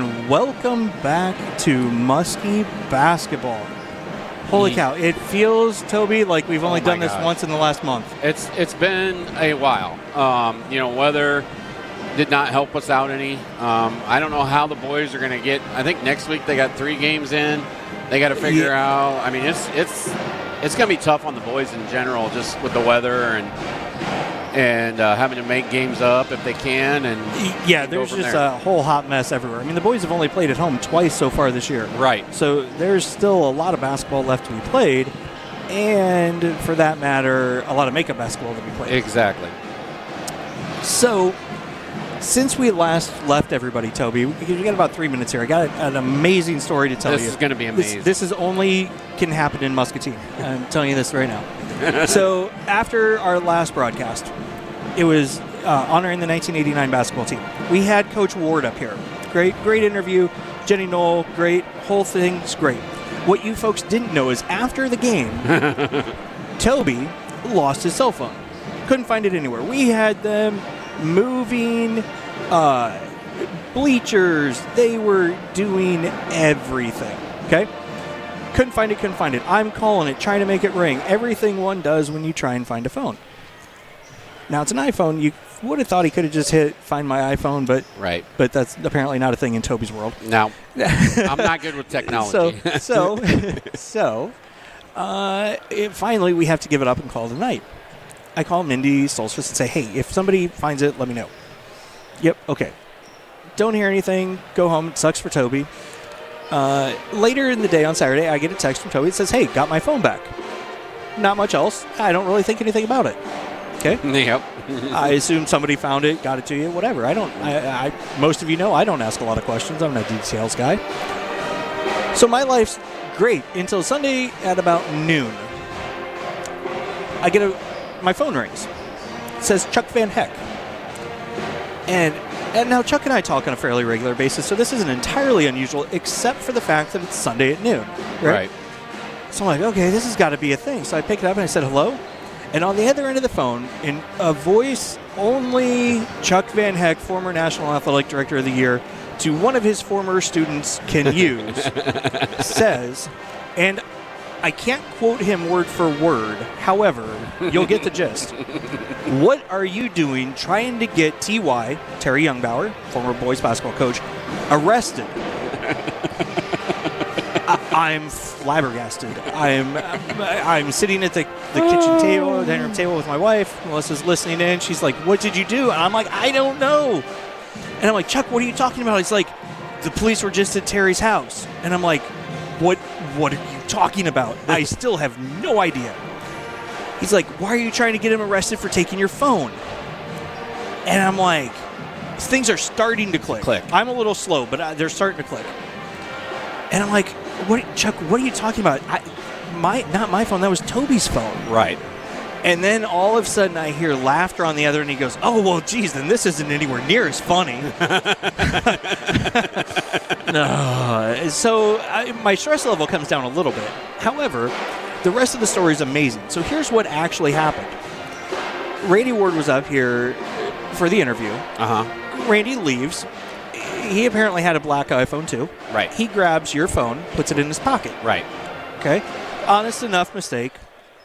and welcome back to Muskie basketball. Holy cow! It feels, Toby, like we've only done this once in the last month. It's been a while. Weather did not help us out any. I don't know how the boys are going to get. I think next week they got 3 games in. They got to figure out. I mean, it's going to be tough on the boys in general, just with the weather and having to make games up if they can. And there's just a whole hot mess everywhere. I mean, the boys have only played at home twice so far this year. Right. So there's still a lot of basketball left to be played, and for that matter, a lot of makeup basketball to be played. Exactly. So since we last left everybody, Toby, we got about 3 minutes here. I got an amazing story to tell you. This is going to be amazing. This is only can happen in Muscatine. I'm telling you this right now. So after our last broadcast, it was honoring the 1989 basketball team. We had Coach Ward up here. Great interview. Jenny Knoll, great. Whole thing's great. What you folks didn't know is after the game, Toby lost his cell phone. Couldn't find it anywhere. We had them moving bleachers. They were doing everything. Okay? Couldn't find it. I'm calling it, trying to make it ring. Everything one does when you try and find a phone. Now, it's an iPhone. You would have thought he could have just hit find my iPhone, but that's apparently not a thing in Toby's world. No. I'm not good with technology. Finally, we have to give it up and call it a night. I call Mindy Solstice and say, hey, if somebody finds it, let me know. Yep, okay. Don't hear anything. Go home. It sucks for Toby. Later in the day on Saturday, I get a text from Toby that says, hey, got my phone back. Not much else. I don't really think anything about it. Okay? Yep. I assume somebody found it, got it to you, whatever. Most of you know I don't ask a lot of questions. I'm not a details guy. So my life's great until Sunday at about noon. My phone rings. It says Chuck Van Heck. And now Chuck and I talk on a fairly regular basis, so this isn't entirely unusual, except for the fact that it's Sunday at noon. Right. So I'm like, okay, this has got to be a thing. So I pick it up and I said, hello? And on the other end of the phone, in a voice only Chuck Van Heck, former National Athletic Director of the Year, to one of his former students can use, says, and I can't quote him word for word, however, you'll get the gist. What are you doing trying to get T.Y., Terry Youngbauer, former boys basketball coach, arrested? I'm flabbergasted. I'm sitting at the kitchen table, dining room table with my wife. Melissa's listening in. She's like, what did you do? And I'm like, I don't know. And I'm like, Chuck, what are you talking about? He's like, the police were just at Terry's house. And I'm like, what are you talking about? I still have no idea. He's like, why are you trying to get him arrested for taking your phone? And I'm like, things are starting to click. I'm a little slow, but they're starting to click. And I'm like, Chuck, what are you talking about? Not my phone. That was Toby's phone. Right. And then all of a sudden I hear laughter on the other, and he goes, oh, well, geez, then this isn't anywhere near as funny. No. So my stress level comes down a little bit. However, the rest of the story is amazing. So here's what actually happened. Randy Ward was up here for the interview. Randy leaves. He apparently had a black iPhone, too. Right. He grabs your phone, puts it in his pocket. Right. Okay. Honest enough mistake.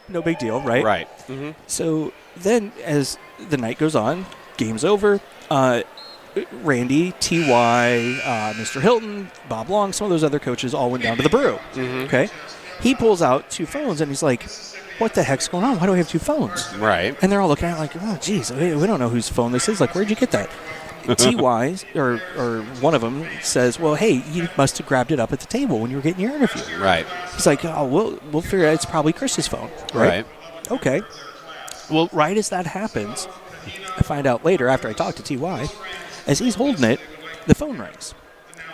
No big deal, right? Right. Mm-hmm. So then as the night goes on, game's over. Randy, T.Y., Mr. Hilton, Bob Long, some of those other coaches all went down to the brew. Mm-hmm. Okay. He pulls out 2 phones, and he's like, what the heck's going on? Why do we have 2 phones? Right. And they're all looking at it like, oh, geez, we don't know whose phone this is. Like, where'd you get that? T.Y., or one of them says, well, hey, you must have grabbed it up at the table when you were getting your interview. Right. He's like, oh, we'll figure out it's probably Chris's phone. Right. Okay. Well, right as that happens, I find out later after I talk to T.Y., as he's holding it, the phone rings.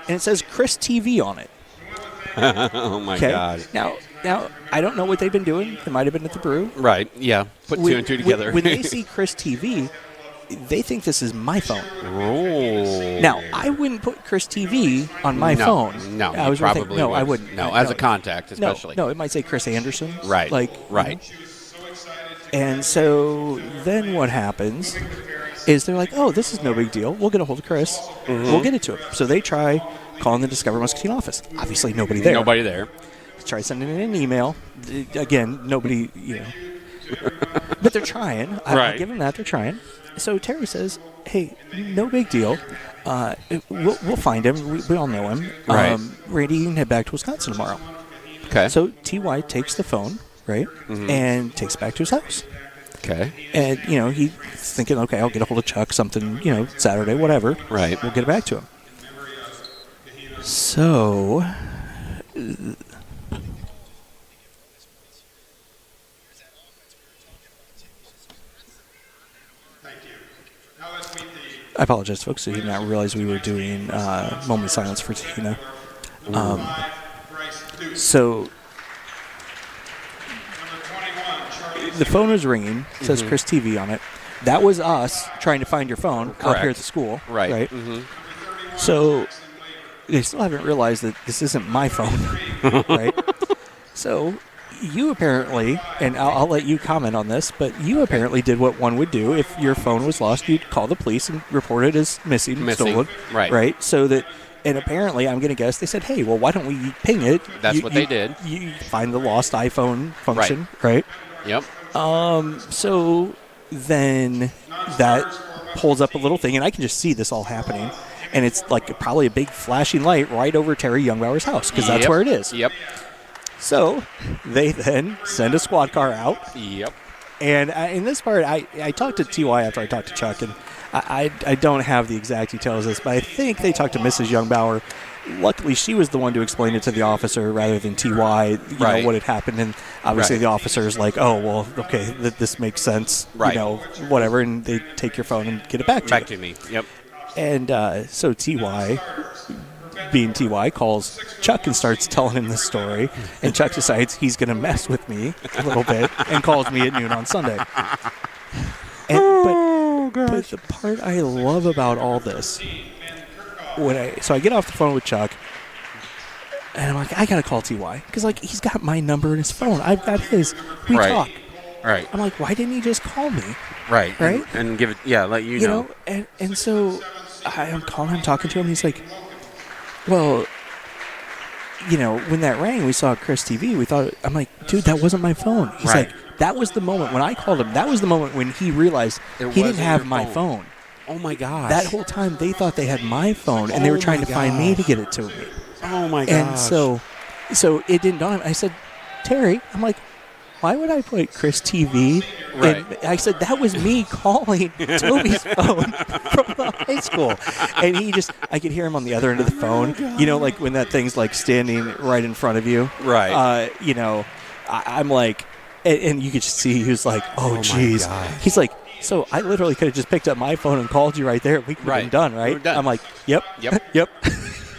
And it says Chris TV on it. Oh, my God. Now, I don't know what they've been doing. They might have been at the brew. Right, yeah. Put 2 and 2 together. When they see Chris TV, they think this is my phone. Oh. Now, I wouldn't put Chris TV on my phone. No, I was probably thinking, I wouldn't. No, as a contact, especially. No, it might say Chris Anderson. Right, right. And so then what happens is they're like, oh, this is no big deal. We'll get a hold of Chris. Mm-hmm. We'll get it to him. So they try calling the Discover Muscatine office. Obviously, nobody there. Nobody there. Try sending in an email. Again, nobody, but they're trying. I'll give them that. They're trying. So Terry says, hey, no big deal. We'll find him. We all know him. Right. Randy, you can head back to Wisconsin tomorrow. Okay. So T.Y. takes the phone, right, and takes it back to his house. Okay. And, he's thinking, okay, I'll get a hold of Chuck, something, Saturday, whatever. Right. We'll get it back to him. So... I apologize, folks. I did not realize we were doing moment of silence for Tina. So the phone was ringing. It says Chris TV on it. That was us trying to find your phone out here at the school. Right. So they still haven't realized that this isn't my phone. Right. So you apparently, and I'll let you comment on this, but you apparently did what one would do if your phone was lost. You'd call the police and report it as missing. Stolen. Right. So that, and apparently, I'm going to guess they said, hey, well, why don't we ping it? That's what they did. You find the lost iPhone function, right? Yep. So then that pulls up a little thing, and I can just see this all happening. And it's like probably a big flashing light right over Terry Youngbauer's house, because that's where it is. Yep. So they then send a squad car out. Yep. And in this part, I talked to T.Y. after I talked to Chuck, and I don't have the exact details of this, but I think they talked to Mrs. Youngbauer. Luckily, she was the one to explain it to the officer rather than T.Y., you know, what had happened. And obviously the officer's like, oh, well, okay, this makes sense, you know, whatever. And they take your phone and get it back to me. Yep. And so T.Y., being T.Y., calls Chuck and starts telling him the story. And Chuck decides he's going to mess with me a little bit and calls me at noon on Sunday. But the part I love about all this, so I get off the phone with Chuck, and I'm like, I got to call T.Y. Because, like, he's got my number in his phone. I've got his. We talk. Right. I'm like, why didn't he just call me? Right. Right? And give it, let you know. And so I'm calling him, talking to him, and he's like, well, when that rang, we saw Chris TV. We thought, I'm like, dude, that wasn't my phone. He's like, that was the moment when I called him. That was the moment when he realized he didn't have my phone. Oh, my gosh. That whole time, they thought they had my phone, and they were trying to find me to get it to me. Oh, my gosh. And so it didn't dawn on me. I said, Terry, I'm like, why would I put Chris TV? Right. And I said, that was me calling Toby's phone from the high school. And I could hear him on the other end of the phone. Like when that thing's like standing right in front of you. Right. I'm like, and you could just see he was like, oh, geez. He's like, so I literally could have just picked up my phone and called you right there. We could have been done, right? We were done. I'm like, yep.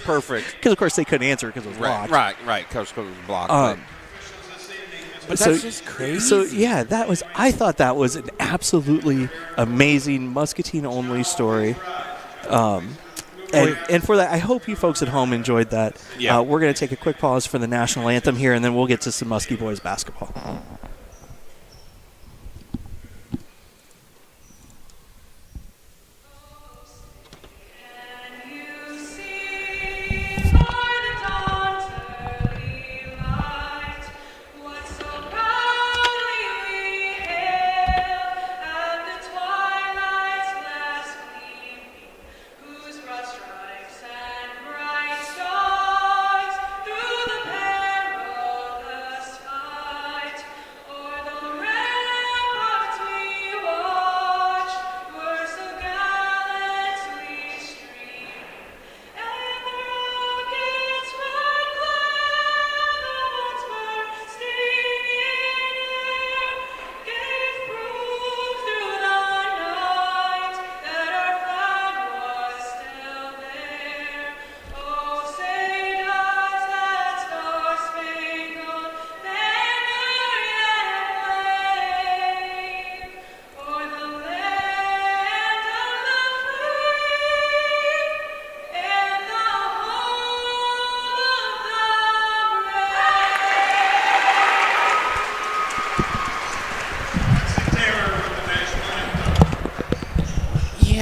Perfect. Because, of course, they couldn't answer because it was blocked. Right. Because it was blocked. But that's just crazy. So, yeah, I thought that was an absolutely amazing Muscatine-only story. And for that, I hope you folks at home enjoyed that. Yeah. We're going to take a quick pause for the national anthem here, and then we'll get to some Muskie boys basketball.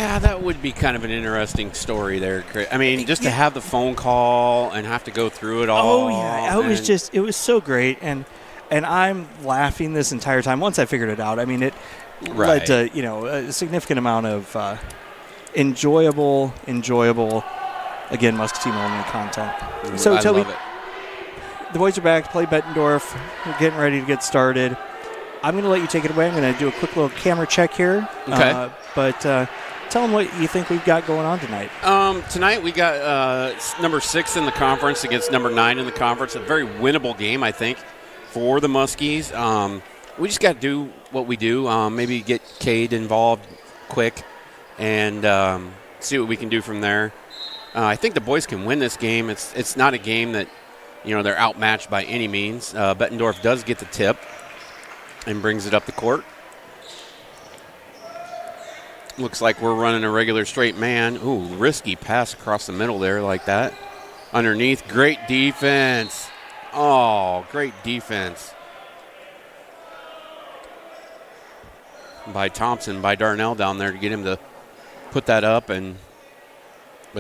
Yeah, that would be kind of an interesting story there, Chris. I mean, just to have the phone call and have to go through it all. Oh, yeah. It was so great. And I'm laughing this entire time. Once I figured it out, I mean, it led to, a significant amount of enjoyable, again, Muscatine only content. So, Toby, the boys are back to play Bettendorf. We're getting ready to get started. I'm going to let you take it away. I'm going to do a quick little camera check here. Okay. But tell them what you think we've got going on tonight. Tonight we got number 6 in the conference against number 9 in the conference. A very winnable game, I think, for the Muskies. We just got to do what we do. Maybe get Cade involved quick and see what we can do from there. I think the boys can win this game. It's not a game that, they're outmatched by any means. Bettendorf does get the tip and brings it up the court. Looks like we're running a regular straight man. Ooh, risky pass across the middle there like that. Underneath, great defense. Oh, great defense by Thompson, by Darnell down there to get him to put that up. But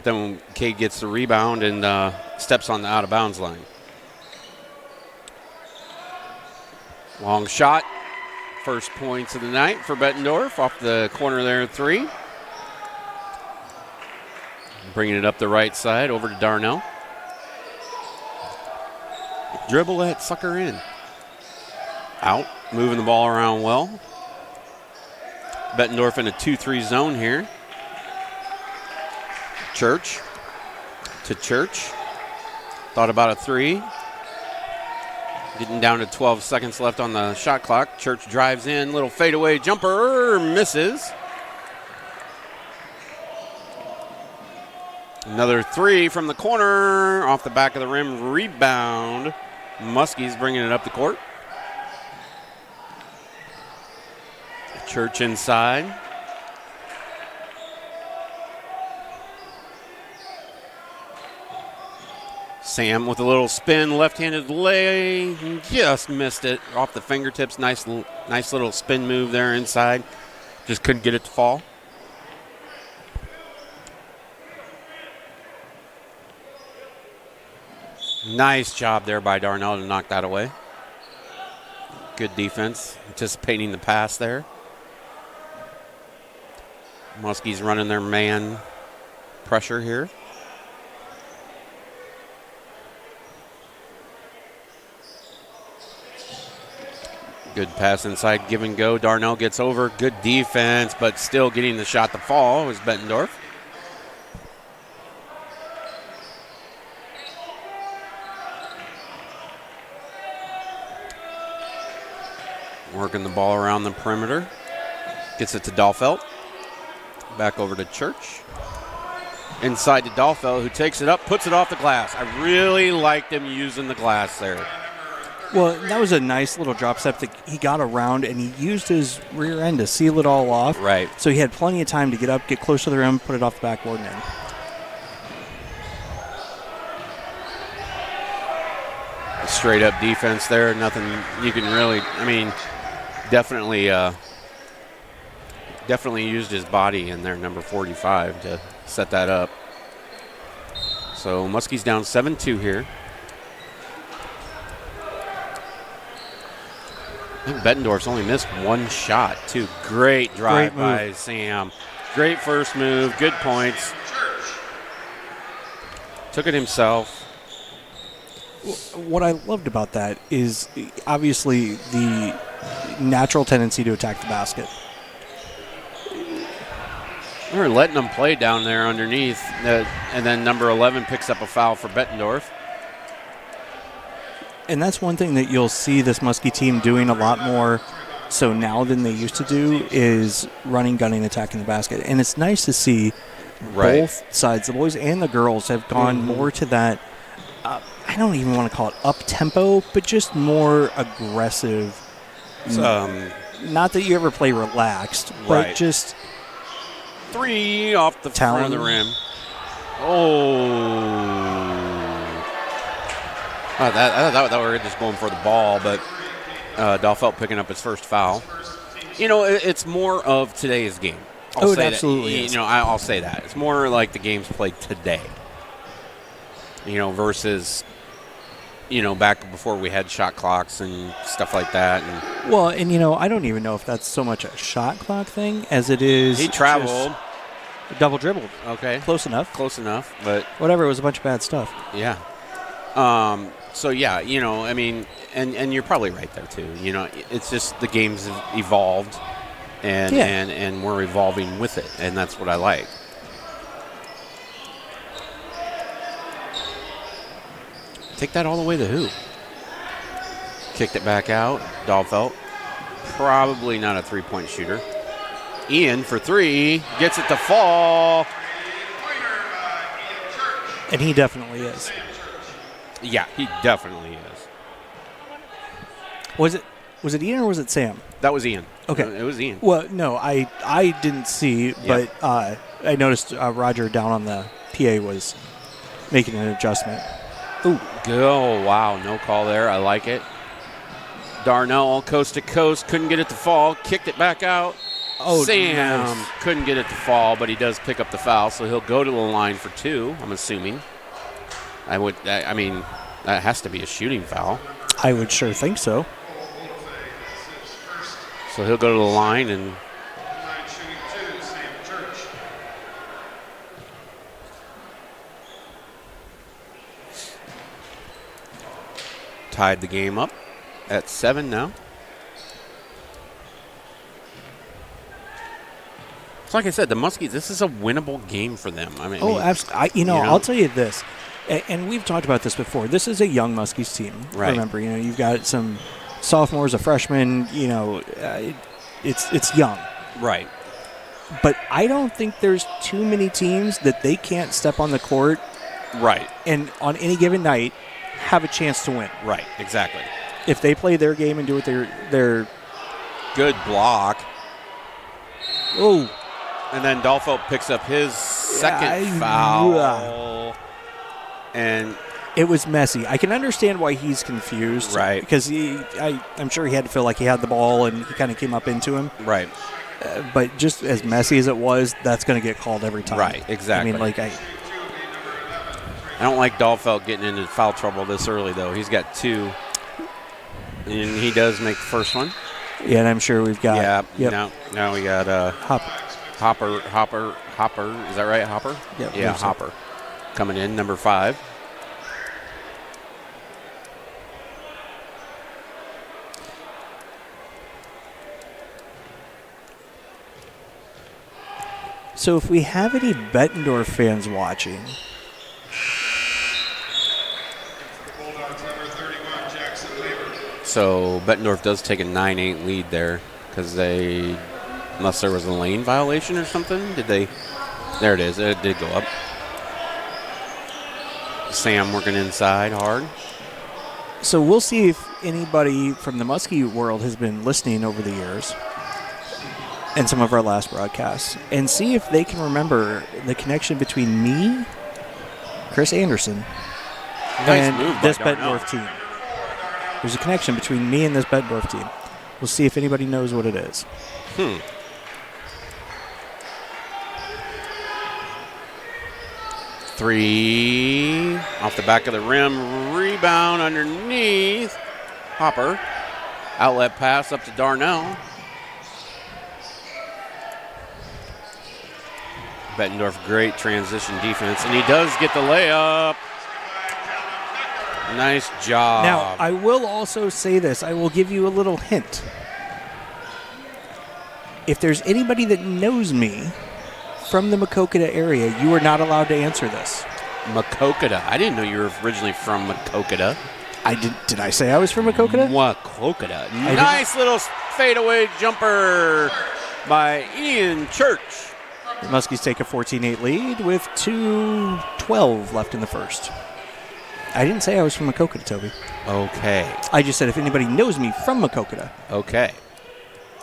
then when Cade gets the rebound and steps on the out-of-bounds line. Long shot. First points of the night for Bettendorf off the corner there, 3. Bringing it up the right side over to Darnell. Dribble that sucker in. Out, moving the ball around well. Bettendorf in a 2-3 zone here. Church to Church. Thought about a 3. Getting down to 12 seconds left on the shot clock. Church drives in, little fadeaway jumper, misses. Another 3 from the corner, off the back of the rim, rebound. Muskie's bringing it up the court. Church inside. Sam with a little spin, left-handed lay, just missed it off the fingertips. Nice little spin move there inside. Just couldn't get it to fall. Nice job there by Darnell to knock that away. Good defense, anticipating the pass there. Muskie's running their man pressure here. Good pass inside, give and go. Darnell gets over. Good defense, but still getting the shot to fall was Bettendorf. Working the ball around the perimeter. Gets it to Dahlfeld. Back over to Church. Inside to Dahlfeld, who takes it up, puts it off the glass. I really liked him using the glass there. Well, that was a nice little drop step that he got around, and he used his rear end to seal it all off. Right. So he had plenty of time to get up, get close to the rim, put it off the backboard and in. Straight up defense there. Nothing you can really, definitely used his body in there, number 45, to set that up. So Muskie's down 7-2 here. I think Bettendorf's only missed one shot, too. Great drive by Sam. Great first move. Good points. Took it himself. What I loved about that is obviously the natural tendency to attack the basket. We were letting them play down there underneath, and then number 11 picks up a foul for Bettendorf. And that's one thing that you'll see this Muskie team doing a lot more so now than they used to do is running, gunning, attacking the basket. And it's nice to see both sides, the boys and the girls, have gone more to that, I don't even want to call it up-tempo, but just more aggressive. Not that you ever play relaxed, but just 3 off the front of the rim. I thought they were just going for the ball, but Dahlfeld picking up his first foul. It's more of today's game. It absolutely is. I'll say that. It's more like the games played today. Versus, back before we had shot clocks and stuff like that. And well, and I don't even know if that's so much a shot clock thing as it is. He traveled. Double dribbled. Okay. Close enough, but whatever. It was a bunch of bad stuff. Yeah. So yeah, and you're probably right there too. It's just the games have evolved, and we're evolving with it, and that's what I like. Take that all the way to who? Kicked it back out. Dahlfeld. Probably not a three-point shooter. Ian for three. Gets it to fall. And he definitely is. Yeah, he definitely is. Was it Ian or was it Sam? That was Ian. Okay. It was Ian. Well, no, I didn't see, but I noticed Roger down on the PA was making an adjustment. Ooh. Oh, wow. No call there. I like it. Darnell, coast to coast, couldn't get it to fall. Kicked it back out. Oh, Sam nice. Couldn't get it to fall, but he does pick up the foul, so he'll go to the line for two, I'm assuming. I mean, that has to be a shooting foul. I would sure think so. So he'll go to the line and tied the game up at 7 now. So like I said, the Muskies, this is a winnable game for them. Absolutely. I'll tell you this, and we've talked about this before. This is a young Muskies team. Right. Remember, you've got some sophomores, a freshman. It's young. Right. But I don't think there's too many teams that they can't step on the court. Right. And on any given night, have a chance to win. Right. Exactly. If they play their game and do what they're good block. Oh. And then Dahlfeld picks up his second foul. And it was messy. I can understand why he's confused. Right. Because I'm sure he had to feel like he had the ball and he kind of came up into him. Right. But just as messy as it was, that's going to get called every time. Right, exactly. I don't like Dahlfeld getting into foul trouble this early, though. He's got two. And he does make the first one. Yeah, and I'm sure we've got. Yeah. Yep. Now we got Hopper. Is that right, Hopper? Yep, yeah, Hopper. Coming in, number 5. So if we have any Bettendorf fans watching. So Bettendorf does take a 9-8 lead there because unless there was a lane violation or something, there it is. It did go up. Sam working inside hard. So we'll see if anybody from the Muskie world has been listening over the years and some of our last broadcasts and see if they can remember the connection between me, Chris Anderson, and this Bettendorf team. There's a connection between me and this Bettendorf team. We'll see if anybody knows what it is. 3 off the back of the rim, rebound underneath. Hopper, outlet pass up to Darnell. Bettendorf, great transition defense, and he does get the layup. Nice job. Now, I will also say this. I will give you a little hint. If there's anybody that knows me from the Maquoketa area, you are not allowed to answer this. Maquoketa. I didn't know you were originally from Maquoketa. Did I say I was from Maquoketa? Maquoketa. Nice little fadeaway jumper by Ian Church. The Muskies take a 14-8 lead with 2:12 left in the first. I didn't say I was from Maquoketa, Toby. Okay. I just said if anybody knows me from Maquoketa. Okay.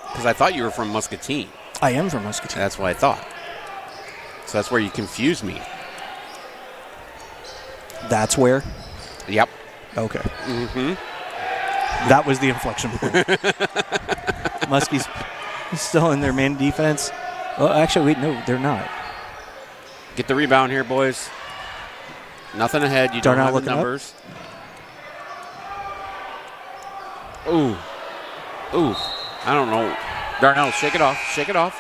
Because I thought you were from Muscatine. I am from Muscatine. That's what I thought. So that's where you confused me. That's where? Yep. Okay. Mm-hmm. That was the inflection point. Muskies still in their man defense. Well, actually, wait, no, they're not. Get the rebound here, boys. Nothing ahead. You don't have the numbers. Ooh. Ooh. I don't know. Darnell, shake it off. Shake it off.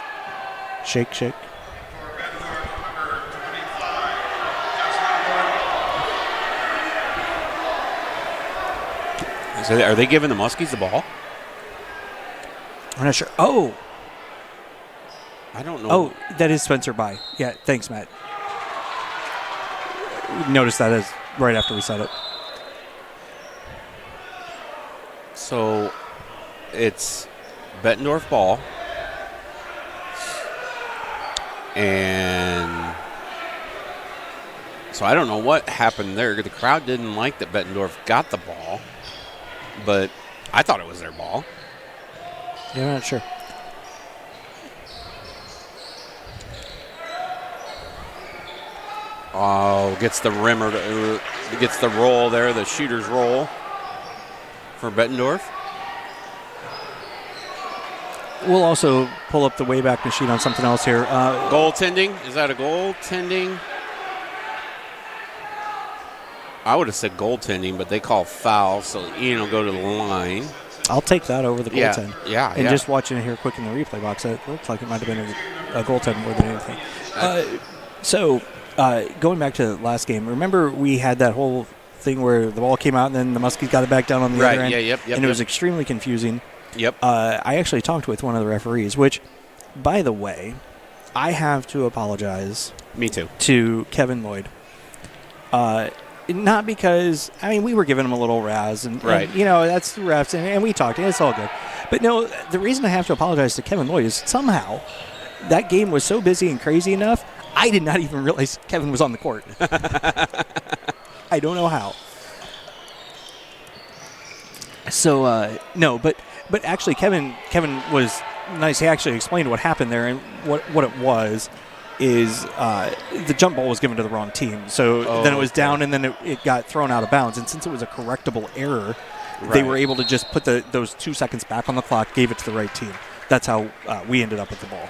Shake, shake. So are they giving the Muskies the ball? I'm not sure. Oh. I don't know. Oh, that is Spencer By. Yeah, thanks, Matt. Noticed that as right after we said it. So it's Bettendorf ball. And so I don't know what happened there. The crowd didn't like that Bettendorf got the ball, but I thought it was their ball. Yeah, I'm not sure. Oh, gets the rimmer, gets the roll there, the shooter's roll for Bettendorf. We'll also pull up the Wayback Machine on something else here. Goaltending? Is that a goaltending? I would have said goaltending, but they call foul, so Ian will go to the line. I'll take that over the goaltend. Yeah. And just watching it here quick in the replay box, it looks like it might have been a goaltend more than anything. Going back to the last game, remember we had that whole thing where the ball came out and then the Muskies got it back down on the other end? And it was extremely confusing. Yep. I actually talked with one of the referees, which, by the way, I have to apologize. Me too. To Kevin Lloyd. Not because, we were giving him a little razz, and that's the refs, and we talked, and it's all good. But no, the reason I have to apologize to Kevin Lloyd is somehow that game was so busy and crazy enough, I did not even realize Kevin was on the court. I don't know how. So, no, but actually Kevin was nice. He actually explained what happened there, and what it was is the jump ball was given to the wrong team. So then it was down, and then it got thrown out of bounds. And since it was a correctable error, they were able to just put those 2 seconds back on the clock, gave it to the right team. That's how we ended up with the ball.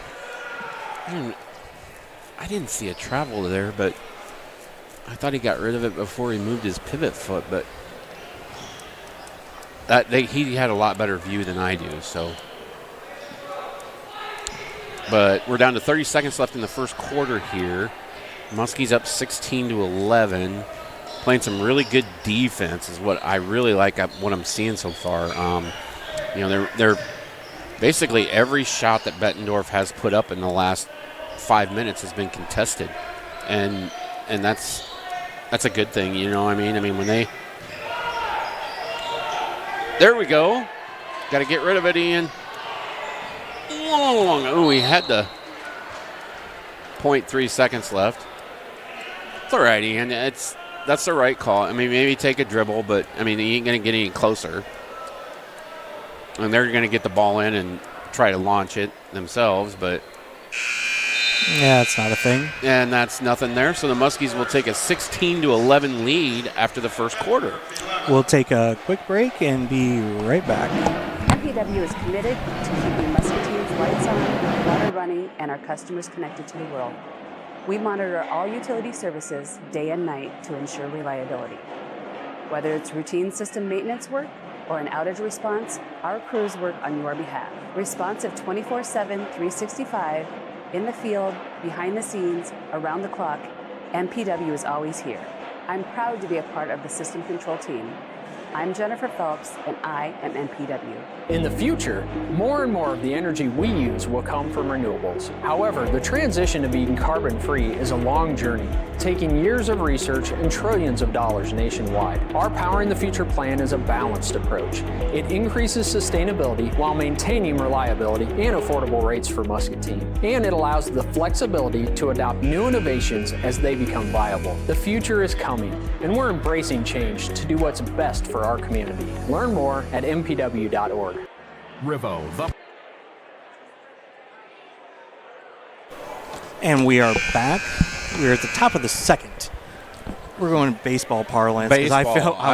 I didn't see a travel there, but I thought he got rid of it before he moved his pivot foot. But he had a lot better view than I do. So, but we're down to 30 seconds left in the first quarter here. Muskie's up 16-11, playing some really good defense is what I really like. What I'm seeing so far. They're basically every shot that Bettendorf has put up in the last 5 minutes has been contested, and that's a good thing, when there we go. Got to get rid of it, Ian. Oh, he had the 0.3 seconds left. It's all right, Ian. That's the right call. Maybe take a dribble, but he ain't gonna get any closer. And they're gonna get the ball in and try to launch it themselves, but yeah, it's not a thing. And that's nothing there. So the Muskies will take a 16-11 lead after the first quarter. We'll take a quick break and be right back. MPW is committed to keeping Muscatine's lights on, water running, and our customers connected to the world. We monitor all utility services day and night to ensure reliability. Whether it's routine system maintenance work or an outage response, our crews work on your behalf. Responsive 24/7, 365, in the field, behind the scenes, around the clock, MPW is always here. I'm proud to be a part of the system control team. I'm Jennifer Phelps, and I am MPW. In the future, more and more of the energy we use will come from renewables. However, the transition to being carbon-free is a long journey, taking years of research and trillions of dollars nationwide. Our Powering the Future plan is a balanced approach. It increases sustainability while maintaining reliability and affordable rates for Muscatine. And it allows the flexibility to adopt new innovations as they become viable. The future is coming, and we're embracing change to do what's best for our community. Learn more at mpw.org. RIVO. And we are back. We're at the top of the second. We're going baseball parlance because I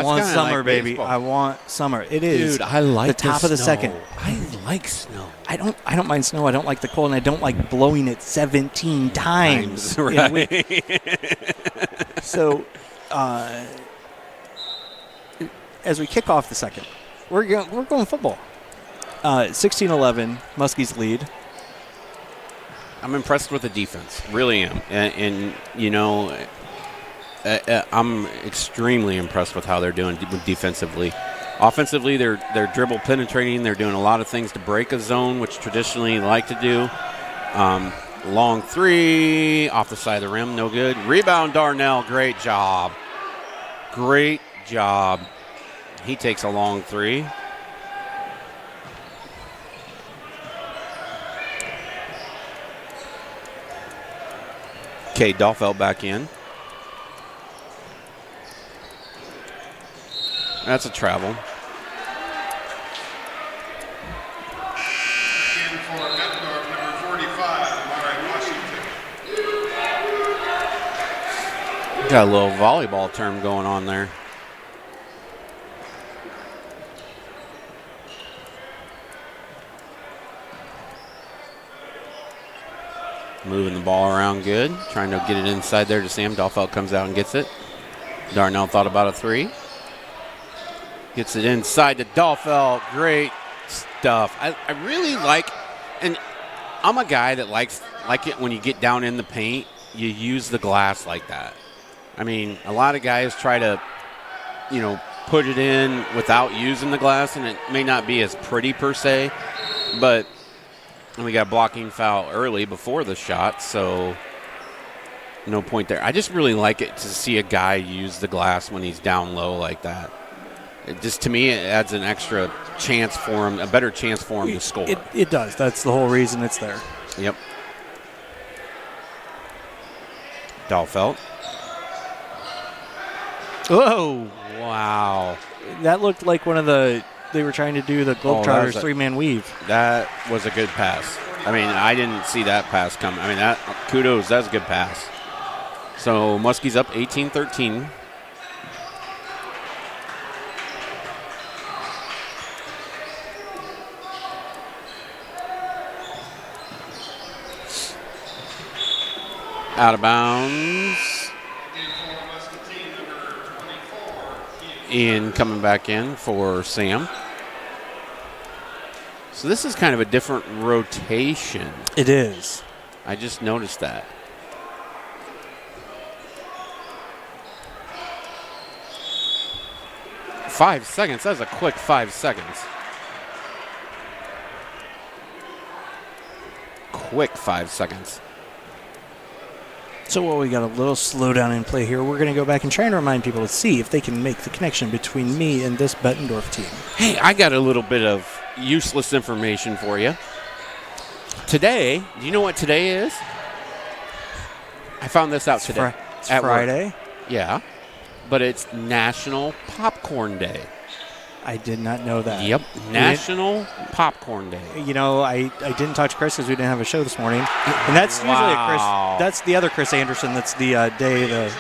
want summer, like baby. baseball. I want summer. It is. Dude, I like the top of the snow. second. I like snow. I don't mind snow. I don't like the cold, and I don't like blowing it 17 times. Right. So, as we kick off the second, we're going football. 16-11, Muskie's lead. I'm impressed with the defense. Really am. And you know, I'm extremely impressed with how they're doing defensively. Offensively, they're dribble penetrating. They're doing a lot of things to break a zone, which traditionally they like to do. Long three, off the side of the rim, no good. Rebound, Darnell, great job. Great job. He takes a long three. Okay, Dolfeld back in. That's a travel. In for Bettendorf, number 45, Washington. Got a little volleyball term going on there. Moving the ball around good. Trying to get it inside there to Sam. Dolfeld comes out and gets it. Darnell thought about a three. Gets it inside to Dolfeld. Great stuff. I really like, and I'm a guy that like it when you get down in the paint, you use the glass like that. I mean, a lot of guys try to, you know, put it in without using the glass, and it may not be as pretty per se, but we got a blocking foul early before the shot, so no point there. I just really like it to see a guy use the glass when he's down low like that. It just, to me, it adds an extra chance for him, a better chance for him to score. It does. That's the whole reason it's there. Yep. Dolfeld. Whoa. Wow. That looked like one of they were trying to do the Globetrotters three-man weave. That was a good pass. I mean, I didn't see that pass come. I mean, kudos, that's a good pass. So Muskie's up 18-13. Out of bounds. Ian coming back in for Sam. So this is kind of a different rotation. It is. I just noticed that. Five seconds. That was a quick 5 seconds. Quick 5 seconds. So while we got a little slowdown in play here, we're going to go back and try and remind people to see if they can make the connection between me and this Bettendorf team. Hey, I got a little bit of useless information for you. Today, do you know what today is? I found this out today. It's Friday? Yeah, but it's National Popcorn Day. I did not know that. Yep, National Popcorn Day. You know, I didn't talk to Chris because we didn't have a show this morning. And that's usually a Chris. That's the other Chris Anderson. That's the day the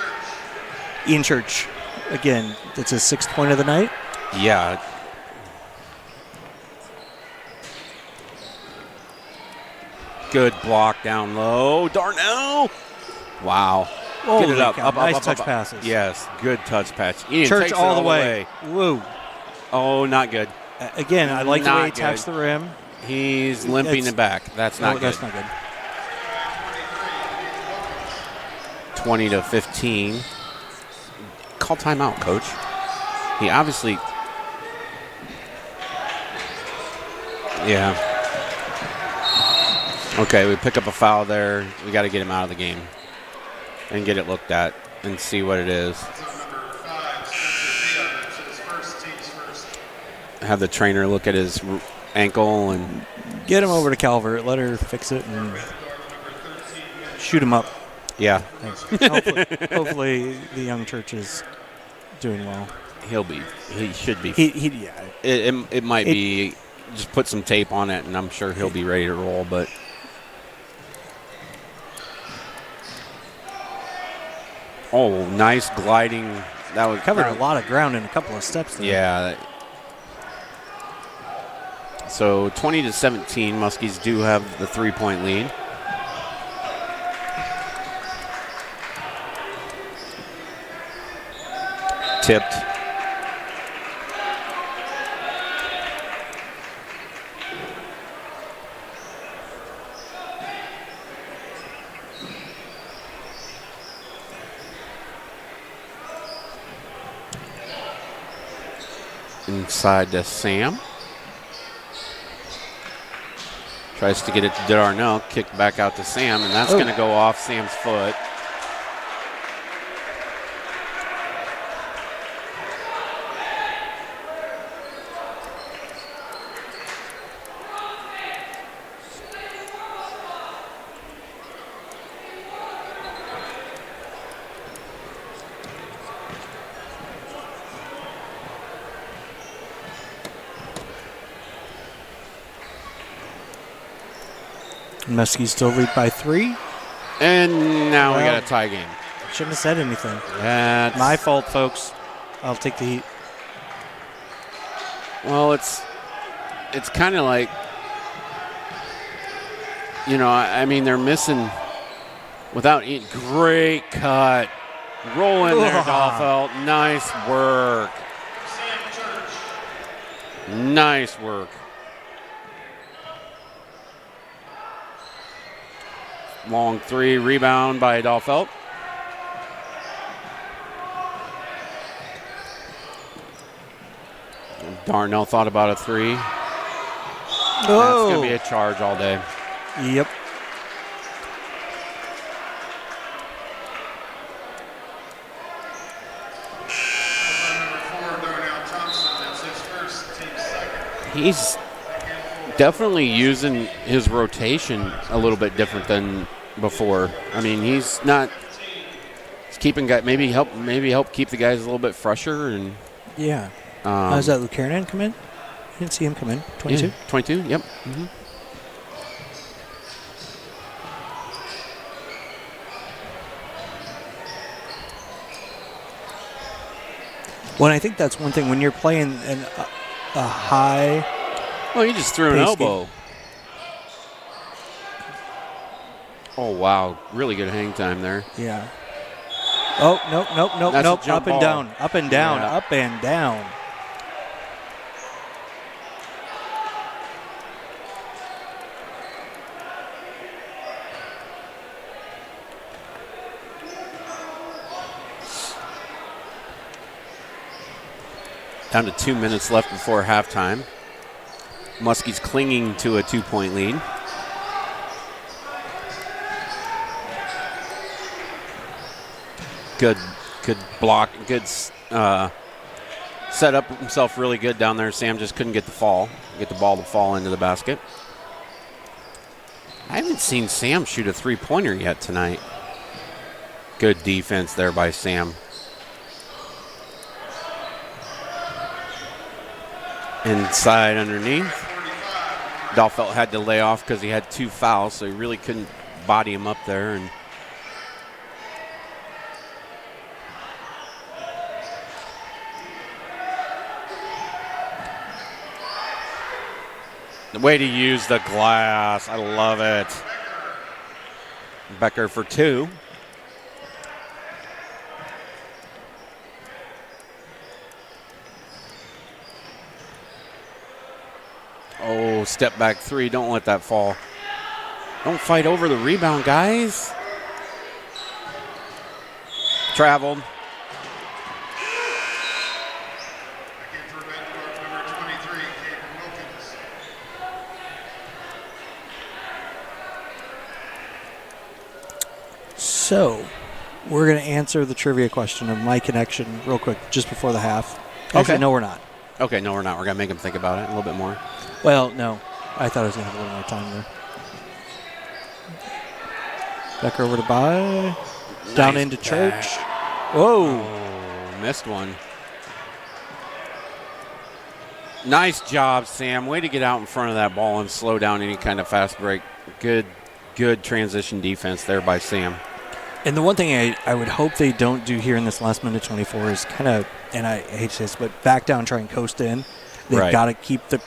Ian Church. Again, that's his 6th point of the night. Yeah. Good block down low. Darnell. Wow. Get it up. Up, nice up, touch up. passes. Yes, good touch pass. Ian Church takes it all the way. Woo. Oh, not good. Again, I like the way he Not attacks good. the rim. He's limping it back. That's not good. That's not good. 20-15. Call timeout, coach. He obviously. Yeah. Okay, we pick up a foul there. We got to get him out of the game and get it looked at and see what it is. Have the trainer look at his ankle and get him over to Calvert. Let her fix it and shoot him up. Yeah. Hopefully the young Church is doing well. He should be. Yeah. It might be. Just put some tape on it, and I'm sure he'll be ready to roll. But Oh, nice gliding. That was Covered a lot of ground in a couple of steps there. Yeah. So 20-17, Muskies do have the 3-point lead. Tipped. Inside to Sam. Tries to get it to Darnell. Kicked back out to Sam, and that's going to go off Sam's foot. Muskie still lead by 3. And now we got a tie game. Shouldn't have said anything. That's my fault, folks. I'll take the heat. Well, it's kind of like, you know, I mean, they're missing without eating. Great cut. Roll in there, Dahlfeld. Nice work. Nice work. Long 3, rebound by Dahlfeld. Darnell thought about a 3. That's going to be a charge all day. Yep. He's definitely using his rotation a little bit different than before. I mean, he's keeping guys, maybe help keep the guys a little bit fresher. And yeah. Is that Lucanen come in? I didn't see him come in. 22? Yeah, 22, yep. Mm-hmm. Well, I think that's one thing when you're playing a high. Well, he just threw an elbow. Game. Oh, wow. Really good hang time there. Yeah. Oh, nope. Up and down. Up and down. Yeah. Up and down. Down to 2 minutes left before halftime. Muskie's clinging to a 2-point lead. Good block. Good set up himself really good down there. Sam just couldn't get the ball to fall into the basket. I haven't seen Sam shoot a 3-pointer yet tonight. Good defense there by Sam. Inside underneath. Dahlfeld had to lay off because he had 2 fouls, so he really couldn't body him up there. And the way to use the glass, I love it. Becker for 2. Oh, step back 3. Don't let that fall. Don't fight over the rebound, guys. Traveled. Again for Bettendorf, number 23, Caden Wilkins. So, we're going to answer the trivia question of my connection real quick just before the half. Actually, no, we're not. Okay, no, we're not. We're going to make him think about it a little bit more. Well, no. I thought I was going to have a little more time there. Becker over to Bye. Down into Church. Whoa. Oh, missed one. Nice job, Sam. Way to get out in front of that ball and slow down any kind of fast break. Good transition defense there by Sam. And the one thing I would hope they don't do here in this last minute 24 is kind of, and I hate this, but back down, try and coast in. They've got to keep the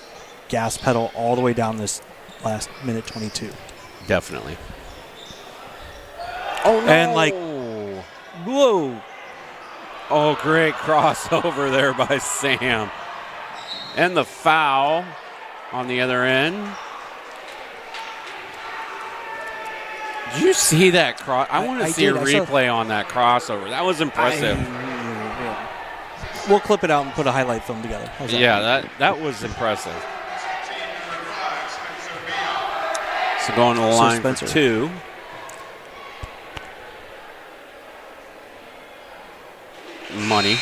gas pedal all the way down this last minute 22. Definitely. Oh, no. And like, whoa. Oh, great crossover there by Sam. And the foul on the other end. Did you see that cross? I want to see a replay on that crossover. That was impressive. We'll clip it out and put a highlight film together. Yeah, that was impressive. So going to the line for 2. Money.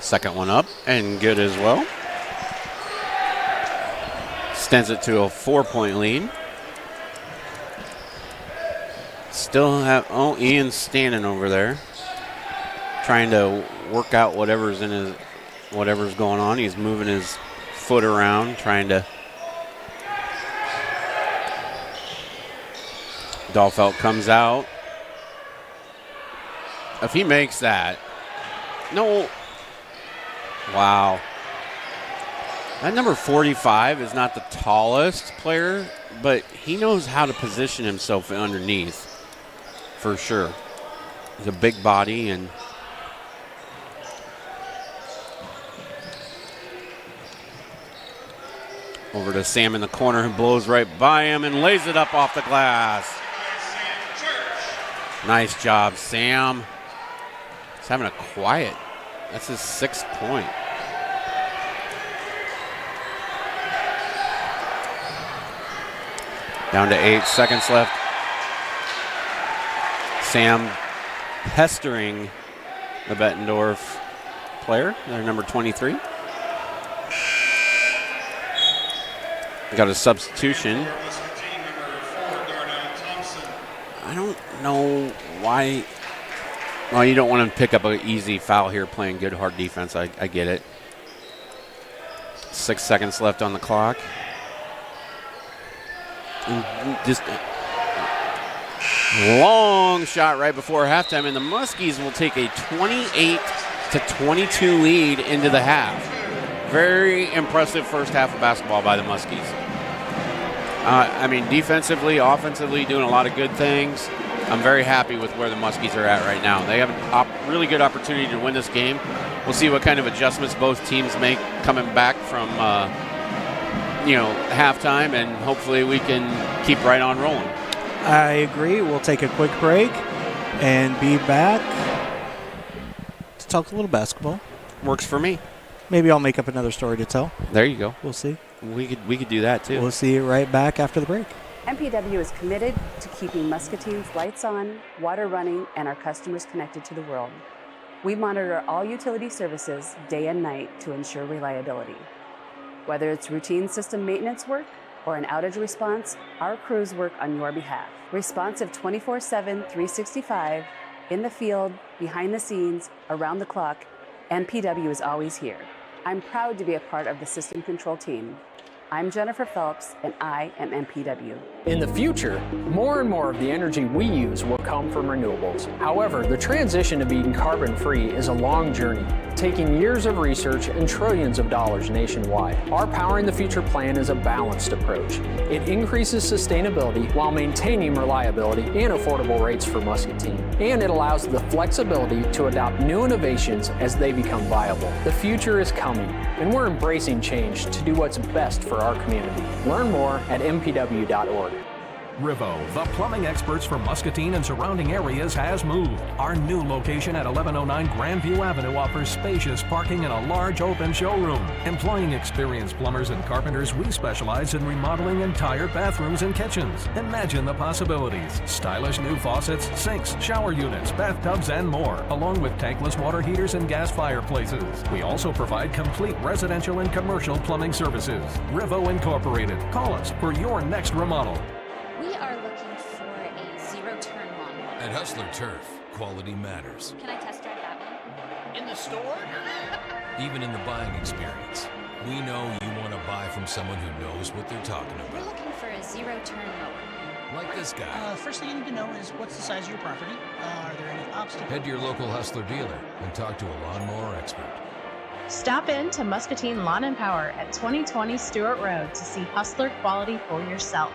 Second one up and good as well. Extends it to a 4-point lead. Still have, Ian's standing over there, trying to work out whatever's going on. He's moving his foot around, trying to. Dahlfeld comes out. If he makes that, no. Wow. That number 45 is not the tallest player, but he knows how to position himself underneath, for sure. He's a big body and over to Sam in the corner, who blows right by him and lays it up off the glass. Nice job, Sam. He's having a quiet. That's his 6th point. Down to 8 seconds left. Sam pestering the Bettendorf player, their number 23. We got a substitution. I don't know why. Well, you don't want to pick up an easy foul here playing good, hard defense. I get it. 6 seconds left on the clock. And just long shot right before halftime, and the Muskies will take a 28-22 lead into the half. Very impressive first half of basketball by the Muskies. I mean, defensively, offensively, doing a lot of good things. I'm very happy with where the Muskies are at right now. They have a really good opportunity to win this game. We'll see what kind of adjustments both teams make coming back from, halftime, and hopefully we can keep right on rolling. I agree. We'll take a quick break and be back to talk a little basketball. Works for me. Maybe I'll make up another story to tell. There you go. We'll see. We could do that too. We'll see you right back after the break. MPW is committed to keeping Muscatine's lights on, water running, and our customers connected to the world. We monitor all utility services day and night to ensure reliability. Whether it's routine system maintenance work or an outage response, our crews work on your behalf. Responsive 24/7, 365, in the field, behind the scenes, around the clock, MPW is always here. I'm proud to be a part of the system control team. I'm Jennifer Phelps, and I am MPW. In the future, more and more of the energy we use will come from renewables. However, the transition to being carbon-free is a long journey, taking years of research and trillions of dollars nationwide. Our Powering the Future plan is a balanced approach. It increases sustainability while maintaining reliability and affordable rates for Muscatine. And it allows the flexibility to adopt new innovations as they become viable. The future is coming, and we're embracing change to do what's best for our community. Learn more at mpw.org. RIVO, the plumbing experts for Muscatine and surrounding areas, has moved. Our new location at 1109 Grandview Avenue offers spacious parking and a large open showroom. Employing experienced plumbers and carpenters, we specialize in remodeling entire bathrooms and kitchens. Imagine the possibilities. Stylish new faucets, sinks, shower units, bathtubs, and more, along with tankless water heaters and gas fireplaces. We also provide complete residential and commercial plumbing services. RIVO Incorporated. Call us for your next remodel. We are looking for a zero-turn lawnmower. At Hustler Turf, quality matters. Can I test drive that one? In the store? Even in the buying experience. We know you want to buy from someone who knows what they're talking We're about. looking for a zero-turn mower. Like this guy. First thing you need to know is what's the size of your property? Are there any obstacles? Head to your local Hustler dealer and talk to a lawnmower expert. Stop in to Muscatine Lawn and Power at 2020 Stewart Road to see Hustler quality for yourself.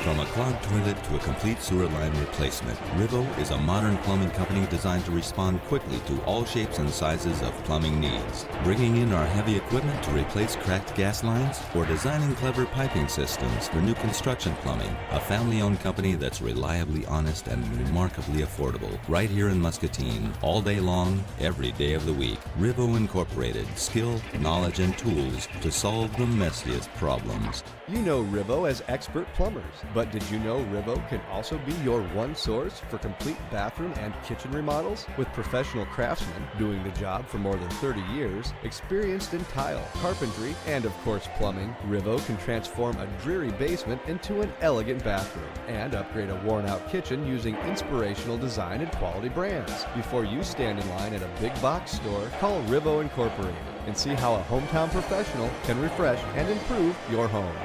From a clogged toilet to a complete sewer line replacement, RIVO is a modern plumbing company designed to respond quickly to all shapes and sizes of plumbing needs. Bringing in our heavy equipment to replace cracked gas lines or designing clever piping systems for new construction plumbing, a family-owned company that's reliably honest and remarkably affordable. Right here in Muscatine, all day long, every day of the week. RIVO Incorporated, skill, knowledge, and tools to solve the messiest problems. You know RIVO as expert plumbers, but did you know RIVO can also be your one source for complete bathroom and kitchen remodels? With professional craftsmen doing the job for more than 30 years, experienced in tile, carpentry, and of course plumbing, RIVO can transform a dreary basement into an elegant bathroom and upgrade a worn-out kitchen using inspirational design and quality brands. Before you stand in line at a big box store, call RIVO Incorporated and see how a hometown professional can refresh and improve your home.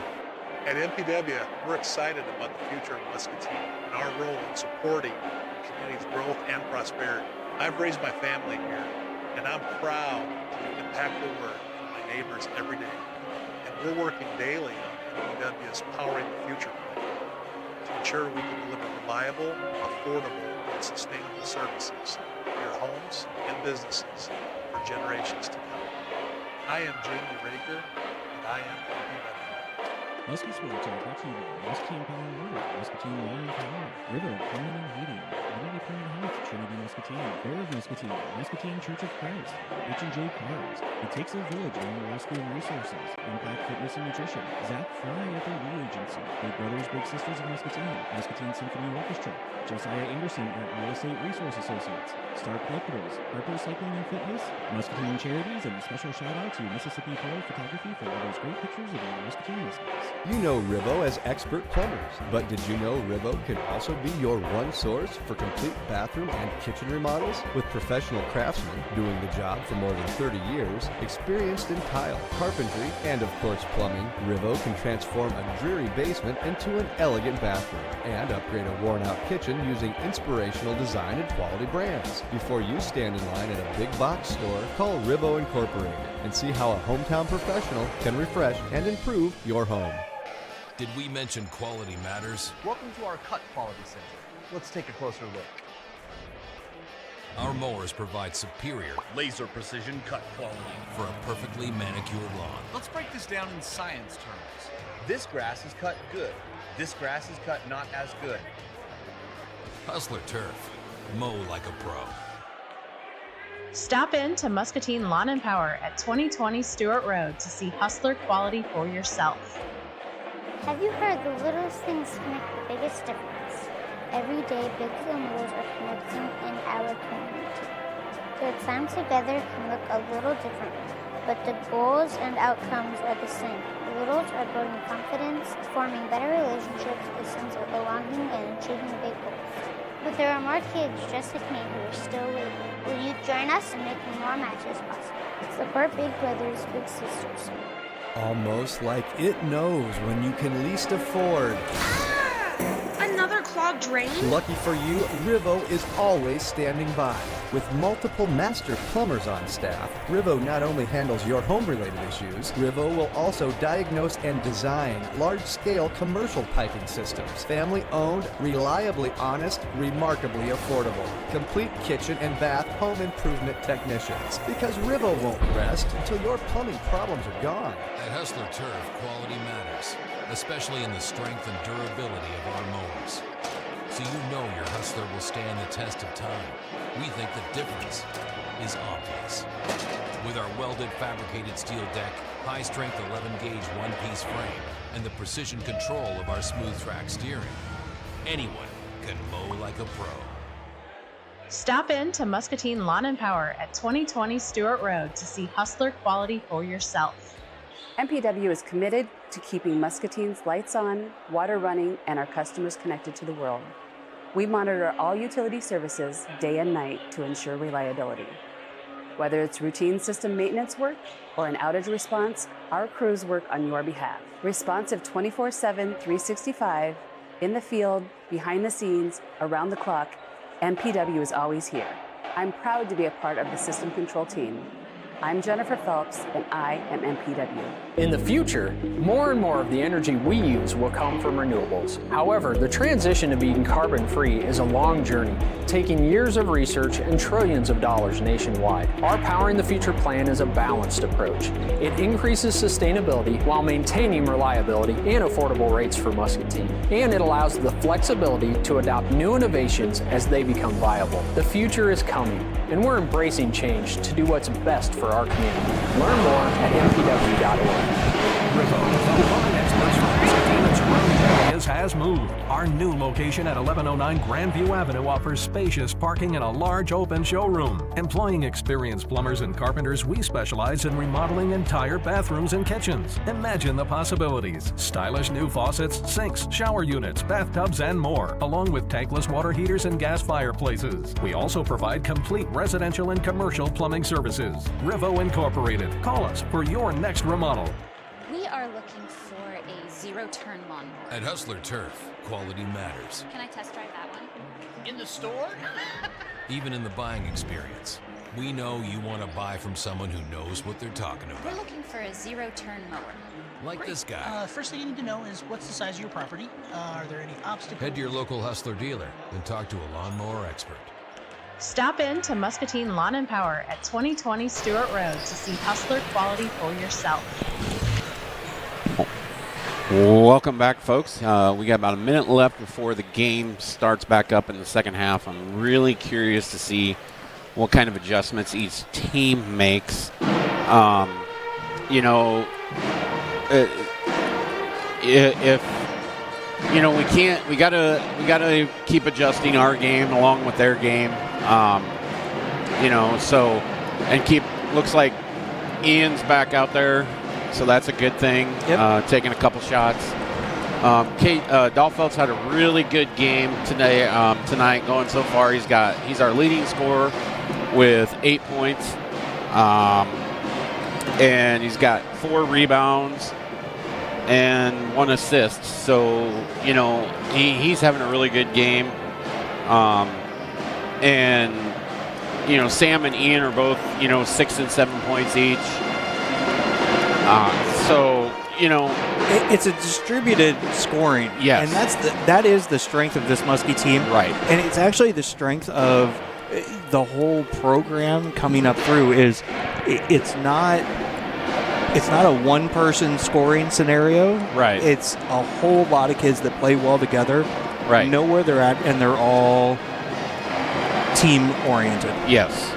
At MPW, we're excited about the future of Muscatine and our role in supporting the community's growth and prosperity. I've raised my family here, and I'm proud to do impactful work for my neighbors every day. And we're working daily on MPW's Powering the Future plan to ensure we can deliver reliable, affordable, and sustainable services to your homes and businesses for generations to come. I am Jamie Raker, and I am MPW. Muskie Sports are brought to you by Muskie and Power Water, Muscatine Lawn and Power, RIVO Plumbing and Heating, UnityPoint Health, Trinity Muscatine, Bear of Muscatine, Muscatine Church of Christ, H&J Cars, It Takes a Village Animal Rescue and Resources, Impact Fitness and Nutrition, Zack, Frye at the Lead Agency, Big Brothers Big Sisters of Muscatine, Muscatine Symphony Orchestra, Josiah Anderson at Real Estate Resource Associates, Star Collectiles, Harper Cycling and Fitness, Muscatine Charities, and a special shout out to Mississippi Photo Photography for all those great pictures of our Muscatine residents. You know RIVO as expert plumbers, but did you know RIVO can also be your one source for complete bathroom and kitchen remodels? With professional craftsmen doing the job for more than 30 years, experienced in tile, carpentry, and of course plumbing, RIVO can transform a dreary basement into an elegant bathroom and upgrade a worn-out kitchen using inspirational design and quality brands. Before you stand in line at a big box store, call RIVO Incorporated and see how a hometown professional can refresh and improve your home. Did we mention quality matters? Welcome to our Cut Quality Center. Let's take a closer look. Our mowers provide superior laser precision cut quality for a perfectly manicured lawn. Let's break this down in science terms. This grass is cut good. This grass is cut not as good. Hustler Turf. Mow like a pro. Stop in to Muscatine Lawn and Power at 2020 Stewart Road to see Hustler quality for yourself. Have you heard the littlest things make the biggest difference? Every day, big and little are connecting in our community. Their time together can look a little different, but the goals and outcomes are the same. Littles are building confidence, forming better relationships, a sense of belonging, and achieving big goals. But there are more kids just like me who are still waiting. Will you join us in making more matches possible? Support Big Brothers, Big Sisters. Almost like it knows when you can least afford. Another clogged drain? Lucky for you, RIVO is always standing by. With multiple master plumbers on staff, RIVO not only handles your home-related issues, RIVO will also diagnose and design large-scale commercial piping systems. Family-owned, reliably honest, remarkably affordable. Complete kitchen and bath home improvement technicians. Because RIVO won't rest until your plumbing problems are gone. At Hustler Turf, quality matters, especially in the strength and durability of our mowers. So you know your Hustler will stand the test of time. We think the difference is obvious. With our welded fabricated steel deck, high-strength 11-gauge one-piece frame, and the precision control of our smooth track steering, anyone can mow like a pro. Stop in to Muscatine Lawn and Power at 2020 Stewart Road to see Hustler quality for yourself. MPW is committed to keeping Muscatine's lights on, water running, and our customers connected to the world. We monitor all utility services day and night to ensure reliability. Whether it's routine system maintenance work or an outage response, our crews work on your behalf. Responsive 24/7, 365, in the field, behind the scenes, around the clock, MPW is always here. I'm proud to be a part of the system control team. I'm Jennifer Phelps, and I am MPW. In the future, more and more of the energy we use will come from renewables. However, the transition to being carbon-free is a long journey, taking years of research and trillions of dollars nationwide. Our Powering the Future plan is a balanced approach. It increases sustainability while maintaining reliability and affordable rates for Muscatine. And it allows the flexibility to adopt new innovations as they become viable. The future is coming, and we're embracing change to do what's best for our community. Learn more at mpw.org. RIVO, the plumbing experts from Muscatine and surrounding areas, has moved. Our new location at 1109 Grandview Avenue offers spacious parking and a large open showroom. Employing experienced plumbers and carpenters, we specialize in remodeling entire bathrooms and kitchens. Imagine the possibilities. Stylish new faucets, sinks, shower units, bathtubs, and more, along with tankless water heaters and gas fireplaces. We also provide complete residential and commercial plumbing services. RIVO Incorporated. Call us for your next remodel. We are looking for a zero-turn lawn. At Hustler Turf, quality matters. Can I test drive that one? In the store? Even in the buying experience. We know you want to buy from someone who knows what they're talking We're about. looking for a zero-turn mower. Like Great. this guy. First thing you need to know is what's the size of your property? Are there any obstacles? Head to your local Hustler dealer and talk to a lawnmower expert. Stop in to Muscatine Lawn and Power at 2020 Stewart Road to see Hustler quality for yourself. Welcome back, folks. We got about a minute left before the game starts back up in the second half. I'm really curious to see what kind of adjustments each team makes. If we gotta keep adjusting our game along with their game. Looks like Ian's back out there, so that's a good thing. Yep. Taking a couple shots. Dahlfeld's had a really good game tonight going so far. He's our leading scorer with 8 points, and he's got 4 rebounds and 1 assist. So he's having a really good game. Sam and Ian are both 6 and 7 points each. It's a distributed scoring. Yes. And that is the strength of this Muskie team. Right. And it's actually the strength of the whole program coming up through is it's not a one-person scoring scenario. Right. It's a whole lot of kids that play well together. Right. Know where they're at, and they're all team-oriented. Yes.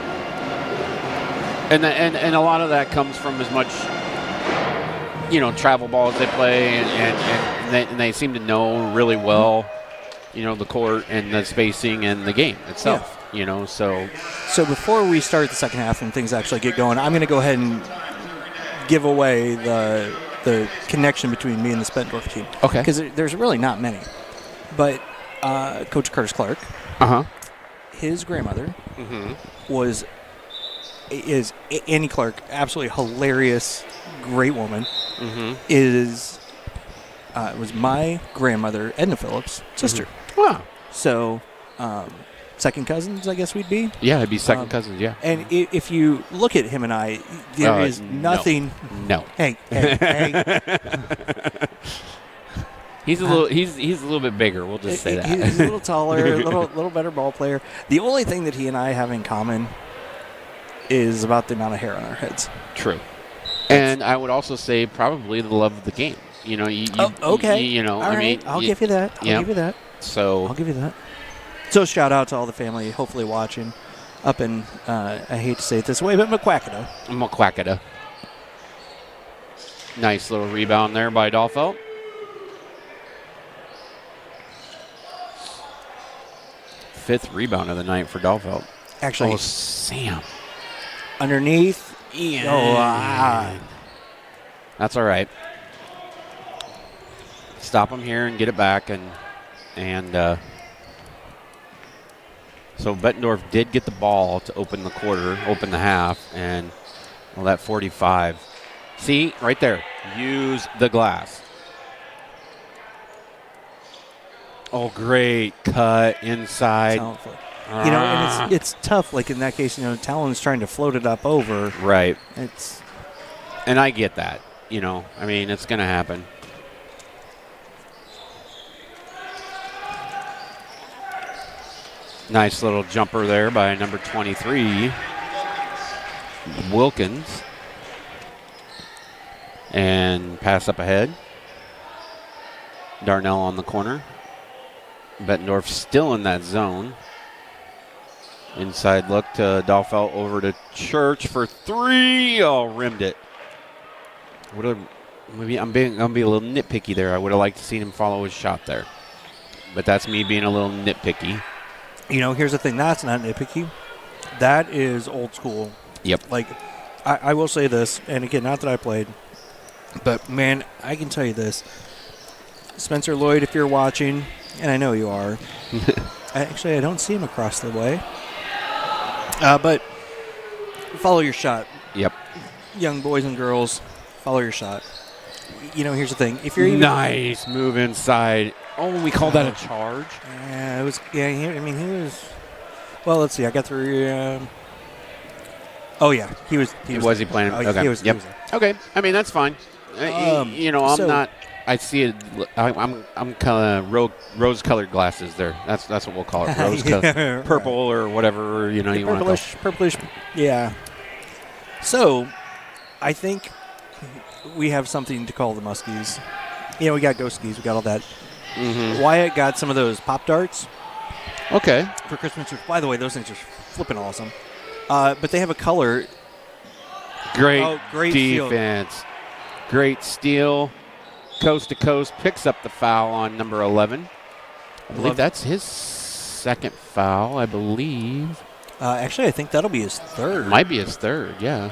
And a lot of that comes from as much travel ball as they play, and they seem to know really well, the court and the spacing and the game itself. Yeah. So before we start the second half and things actually get going, I'm going to go ahead and give away the connection between me and the Bettendorf team. Okay. Because there's really not many. But Coach Curtis Clark, his grandmother is Annie Clark, absolutely hilarious, great woman. Was my grandmother, Edna Phillips' sister. Wow. So, second cousins, I guess we'd be. Yeah, it'd be second cousins. Yeah. And if you look at him and I, there is nothing. No. Hey. He's a little bit bigger. We'll just say that. He's a little taller, a little better ball player. The only thing that he and I have in common is about the amount of hair on our heads. True. And I would also say probably the love of the game. Okay. All right. I'll give you that. I'll give you that. So I'll give you that. So shout out to all the family, hopefully watching up in, I hate to say it this way, but Maquackata. Nice little rebound there by Dahlfeld. Fifth rebound of the night for Dahlfeld. Actually, Sam. Underneath. Ian. That's all right. Stop them here and get it back, and so Bettendorf did get the ball to open the quarter, open the half, and well, that 45. See, right there, use the glass. Oh, great cut inside. You know, and it's tough. Like in that case, you know, Talon's trying to float it up over. Right. And I get that. You know, I mean, it's going to happen. Nice little jumper there by number 23, Wilkins. And pass up ahead. Darnell on the corner. Bettendorf still in that zone. Inside look to Dahlfeld over to Church for 3. Oh, rimmed it. Maybe I'm gonna be a little nitpicky there. I would have liked to see him follow his shot there. But that's me being a little nitpicky. You know, here's the thing. That's not nitpicky. That is old school. Yep. Like, I will say this, and again, not that I played, but, man, I can tell you this. Spencer Lloyd, if you're watching, and I know you are. Actually, I don't see him across the way. But follow your shot. Yep. Young boys and girls, follow your shot. You know, here's the thing. If you're even nice move inside. Oh, we called that a charge? Yeah, it was. Yeah, he was. Well, let's see. I got through. Oh yeah, he was. Was he playing? Oh, okay. He was, yep. He was okay. I mean, that's fine. You know, I'm not. I see it. I'm kind of rose-colored glasses there. That's what we'll call it. Rose-colored, purple or whatever you want to call it. Purplish. Yeah. So, I think we have something to call the Muskies. You know, we got Ghost Skis. We got all that. Mm-hmm. Wyatt got some of those Pop Darts. Okay. For Christmas. By the way, those things are flipping awesome. But they have a color. Great defense. Field. Great steal. Coast to coast. Picks up the foul on number 11. I believe that's his second foul, I believe. Actually, I think that'll be his third. Might be his third, yeah.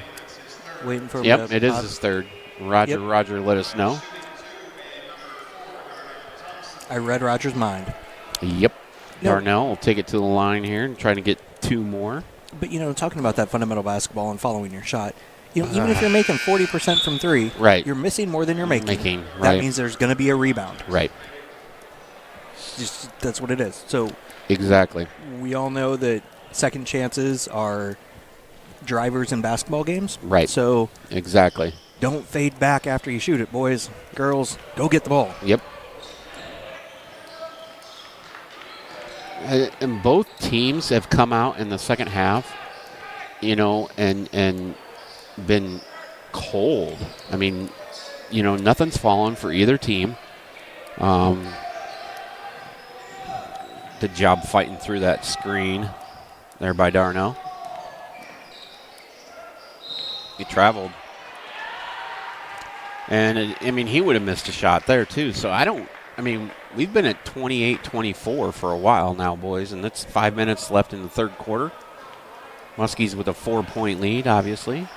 Waiting for him. Yep, it is his third. Roger, let us know. I read Roger's mind. Yep. Darnell will take it to the line here and try to get 2 more. But, you know, talking about that fundamental basketball and following your shot, you know, even if you're making 40% from 3, right, you're missing more than you're making. Right. That means there's going to be a rebound. Right. Just that's what it is. So exactly. We all know that second chances are drivers in basketball games. Right. So exactly. Don't fade back after you shoot it, boys. Girls, go get the ball. Yep. And both teams have come out in the second half, you know, and been cold. I mean, you know, nothing's fallen for either team. Good job fighting through that screen there by Darnell. He traveled. And, I mean, he would have missed a shot there, too. So we've been at 28-24 for a while now, boys, and it's 5 minutes left in the third quarter. Muskies with a 4-point lead, obviously.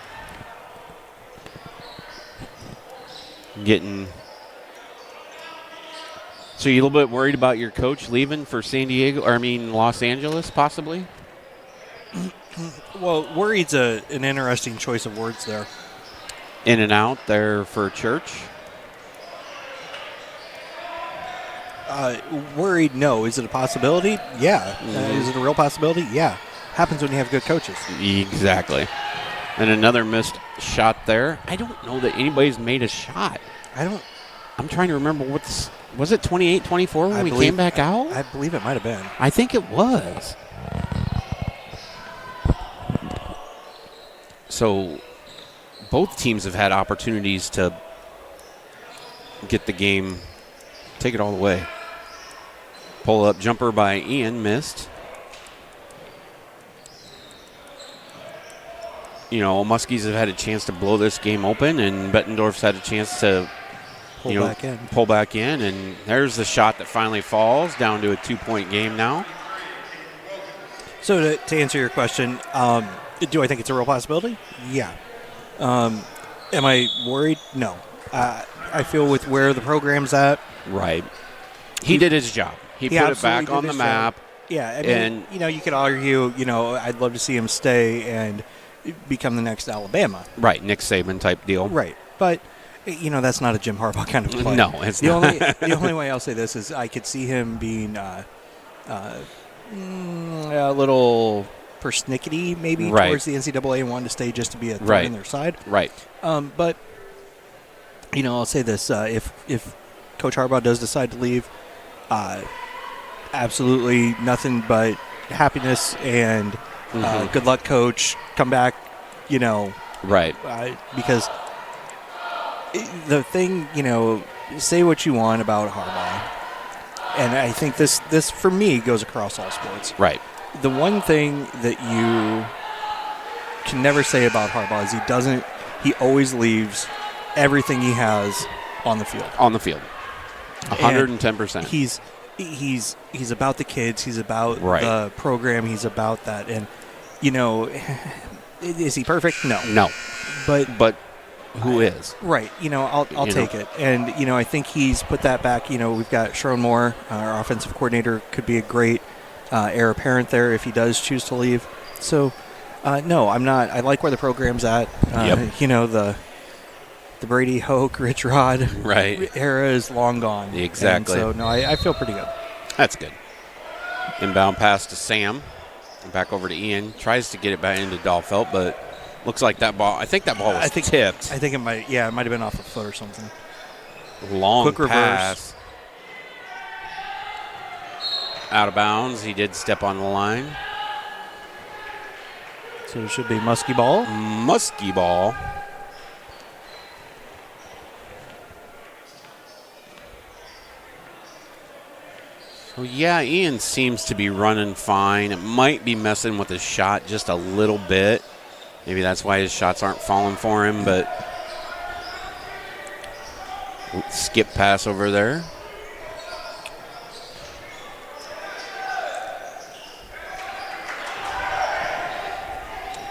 So you a little bit worried about your coach leaving for Los Angeles, possibly? Well, worried's an interesting choice of words there. In and out there for Church? Worried, no. Is it a possibility? Yeah. Mm-hmm. Is it a real possibility? Yeah. Happens when you have good coaches. Exactly. And another missed shot there. I don't know that anybody's made a shot. I'm trying to remember was it 28-24 when we came back out? I believe it might have been. I think it was. So both teams have had opportunities to get the game, take it all the way. Pull up jumper by Ian, missed. You know, Muskies have had a chance to blow this game open, and Bettendorf's had a chance to pull back in, and there's the shot that finally falls, down to a 2-point game now. So to answer your question, do I think it's a real possibility? Yeah. Am I worried? No. I feel with where the program's at. Right. He did his job. He put it back on the map. Yeah, I mean, you could argue, I'd love to see him stay and become the next Alabama. Right, Nick Saban type deal. Right, but that's not a Jim Harbaugh kind of play. No, it's not. The only way I'll say this is I could see him being a little persnickety maybe towards the NCAA and wanting to stay just to be a thorn in their side. Right. But I'll say this: if Coach Harbaugh does decide to leave, absolutely nothing but happiness and good luck, Coach. Come back, Right. Because the thing, say what you want about Harbaugh, and I think this for me goes across all sports. Right. The one thing that you can never say about Harbaugh is he always leaves everything he has on the field. On the field. 110%. He's about the kids. He's about the program. He's about that. And, is he perfect? No. No. But who is? Right. I'll take it. And, I think he's put that back. We've got Sharon Moore, our offensive coordinator, could be a great heir apparent there if he does choose to leave. So, no, I'm not. I like where the program's at. The Brady, Hoke, Rich Rod era is long gone. Exactly. And so, no, I feel pretty good. That's good. Inbound pass to Sam. Back over to Ian. Tries to get it back into Dahlfeld, but looks like that ball. I think that ball was tipped. I think it might have been off the foot or something. Long quick pass. Reverse. Out of bounds. He did step on the line. So it should be Muskie ball. Muskie ball. So, yeah, Ian seems to be running fine. It might be messing with his shot just a little bit. Maybe that's why his shots aren't falling for him, but skip pass over there.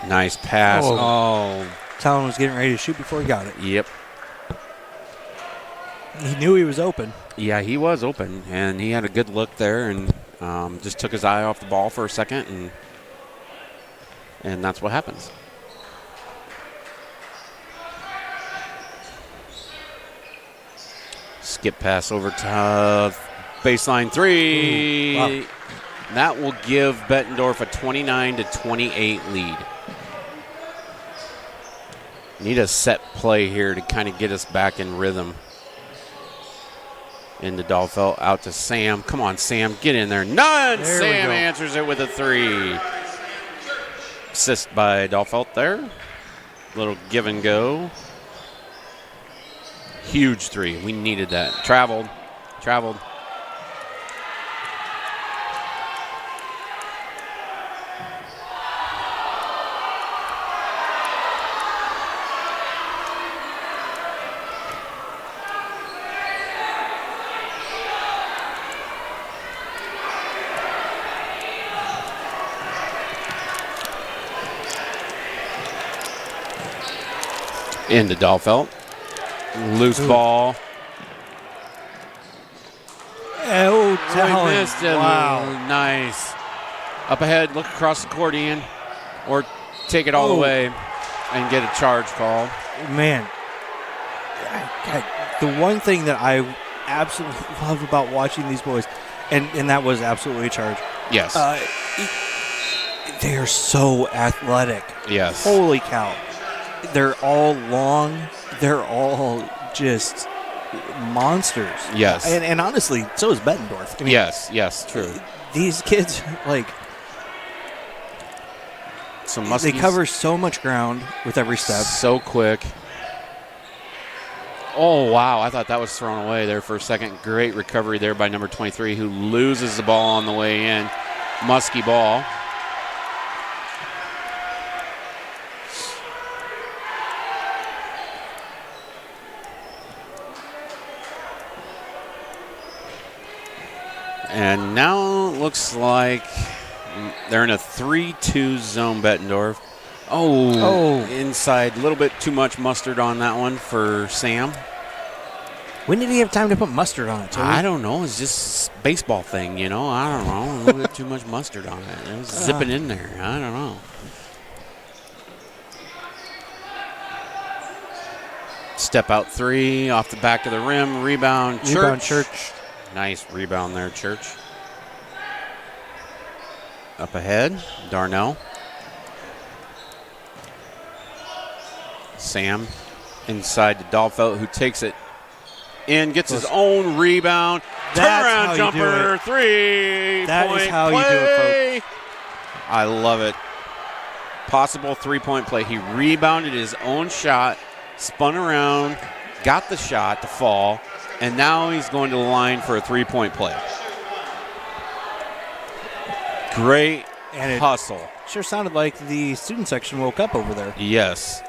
Nice pass. Oh. Salon was getting ready to shoot before he got it. Yep. He knew he was open. Yeah, he was open, and he had a good look there and just took his eye off the ball for a second, and that's what happens. Skip pass over to baseline three. Ooh, wow. That will give Bettendorf a 29-28 lead. Need a set play here to kind of get us back in rhythm. Into Dahlfeld, out to Sam. Come on, Sam, get in there. None! There Sam answers it with a three. Assist by Dahlfeld there. Little give and go. Huge three. We needed that. Traveled. Into Dahlfeld. Loose ball. Oh, missed it. Wow. Nice. Up ahead, look across the court, Ian. Or take it all the way and get a charge call. Man. The one thing that I absolutely love about watching these boys, and that was absolutely a charge. Yes. They are so athletic. Yes. Holy cow. They're all long. They're all just monsters. Yes. And honestly, so is Bettendorf. I mean, yes, true. These kids, they cover so much ground with every step. So quick. Oh, wow. I thought that was thrown away there for a second. Great recovery there by number 23, who loses the ball on the way in. Muskie ball. And now it looks like they're in a 3-2 zone, Bettendorf. Oh, inside. A little bit too much mustard on that one for Sam. When did he have time to put mustard on it, Toby? I don't know. It's just a baseball thing, you know. I don't know. A little bit too much mustard on it. It was zipping in there. I don't know. Step out 3 off the back of the rim. Rebound, Church. Nice rebound there, Church. Up ahead, Darnell. Sam inside to Dolfeld, who takes it in, gets his own rebound. Turnaround jumper, 3-point That is how play. you do it, folks. I love it. Possible 3-point play. He rebounded his own shot, spun around, got the shot to fall, and now he's going to the line for a 3-point play. Great hustle. Sure sounded like the student section woke up over there. Yes.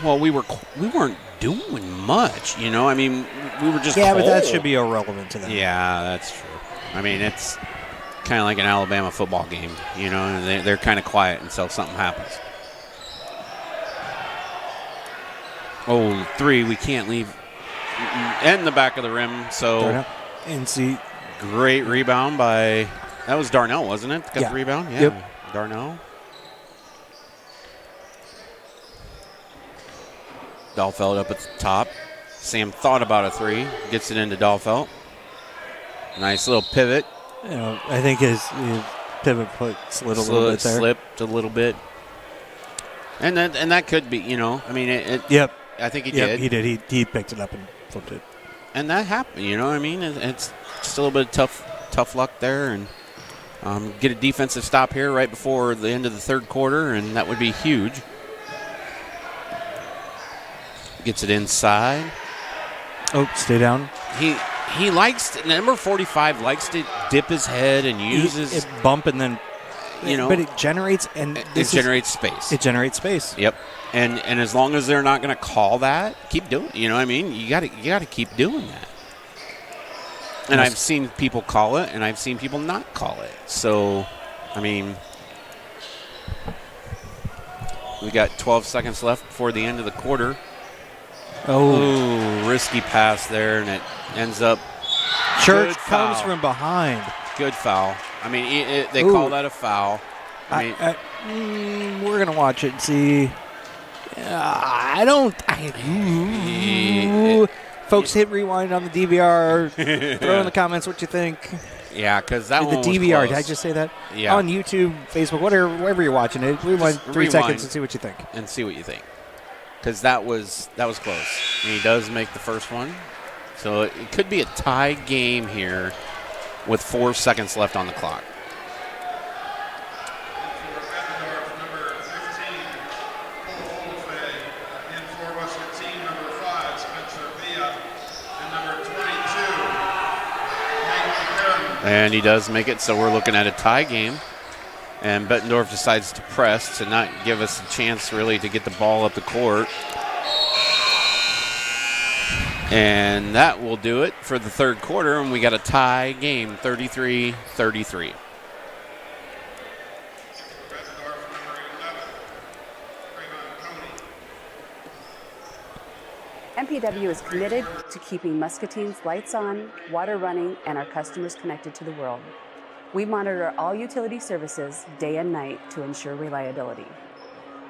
Well, we weren't doing much, you know. I mean, we were just but that cold. should be irrelevant to them. Yeah, that's true. I mean, it's kind of like an Alabama football game, you know. And they're kind of quiet until something happens. Oh, 3, we can't leave. And the back of the rim, so. And see. Great rebound by, that was Darnell, wasn't it? Got the rebound? Yeah. Yep. Darnell. Dolfeld up at the top. Sam thought about a 3. Gets it into Dolfeld. Nice little pivot. You know, I think his pivot foot slid a little bit there. Slipped a little bit. And that could be, you know, I mean, Yep. I think he did. did. He did. He picked it up and flipped it. And that happened, you know what I mean? It's just a little bit of tough luck there. And get a defensive stop here right before the end of the third quarter, and that would be huge. Gets it inside. Oh, stay down. He likes number 45 likes to dip his head and uses it bump and then, you know, but it generates generates space. It generates space. Yep. And as long as they're not going to call that, keep doing it. You know what I mean? You got to keep doing that. And I've seen people call it, and I've seen people not call it. So, I mean, we got 12 seconds left before the end of the quarter. Oh, risky pass there, and it ends up. Church comes from behind. Good foul. I mean, they call that a foul. I mean, we're gonna watch it and see. Folks, hit rewind on the DVR. Throw in the comments what you think. Yeah, because that the one was DVR. close. Did I just say that? Yeah. On YouTube, Facebook, wherever you're watching it, rewind 3 seconds and see what you think. And see what you think. Because that was close. And he does make the first one. So it could be a tie game here with 4 seconds left on the clock. Number 15, and for Muscatine, number 5, Spencer Villa, and number 22, Nate. And he does make it, so we're looking at a tie game. And Bettendorf decides to press to not give us a chance really to get the ball up the court. And that will do it for the third quarter, and we got a tie game, 33-33. MPW is committed to keeping Muscatine's lights on, water running, and our customers connected to the world. We monitor all utility services day and night to ensure reliability.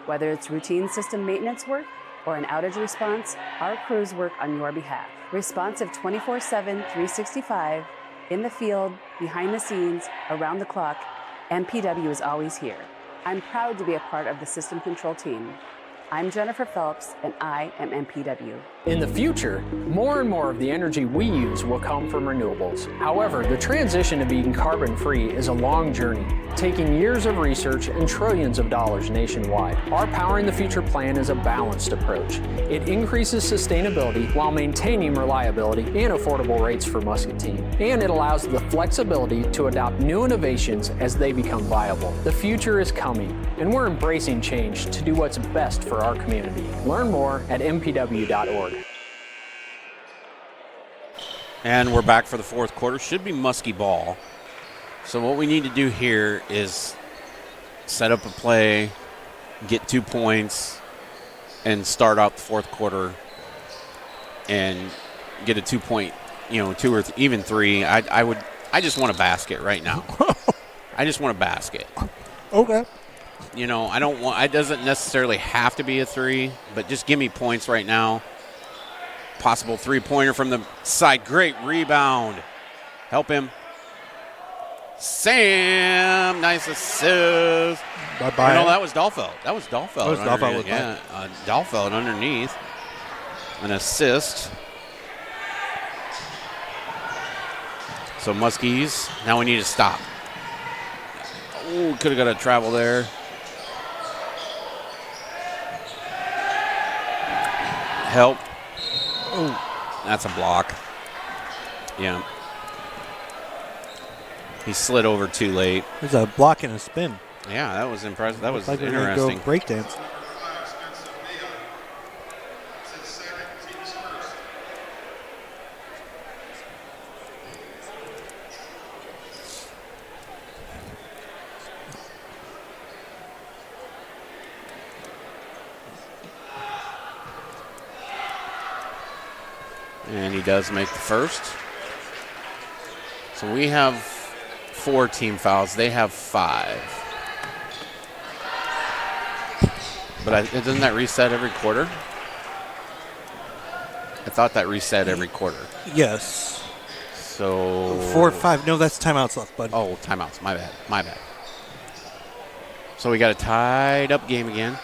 Whether it's routine system maintenance work or an outage response, our crews work on your behalf. Responsive 24/7, 365, in the field, behind the scenes, around the clock, MPW is always here. I'm proud to be a part of the system control team. I'm Jennifer Phelps, and I am MPW. In the future, more and more of the energy we use will come from renewables. However, the transition to being carbon-free is a long journey, taking years of research and trillions of dollars nationwide. Our Powering the Future plan is a balanced approach. It increases sustainability while maintaining reliability and affordable rates for Muscatine. And it allows the flexibility to adopt new innovations as they become viable. The future is coming, and we're embracing change to do what's best for our community. Learn more at mpw.org. And we're back for the fourth quarter. Should be Muskie ball. So what we need to do here is set up a play, get 2 points, and start out the fourth quarter and get a 2-point, 2 or even 3. I just want a basket right now. I just want a basket. Okay. I don't want. It doesn't necessarily have to be a 3, but just give me points right now. Possible 3-pointer from the side. Great rebound. Help him. Sam, nice assist. Bye-bye. No, that was Dahlfeld. That was Dahlfeld. With yeah, Dahlfeld underneath. An assist. So Muskies. Now we need to stop. Oh, could have got a travel there. Help. Oh, that's a block. Yeah. He slid over too late. There's a block and a spin. Yeah, that was impressive. That was like interesting. Go breakdance. And he does make the first. So we have 4 team fouls. They have 5. But doesn't that reset every quarter? I thought that reset every quarter. Yes. So 4 or 5. No, that's timeouts left, bud. Oh, timeouts. My bad. So we got a tied up game again.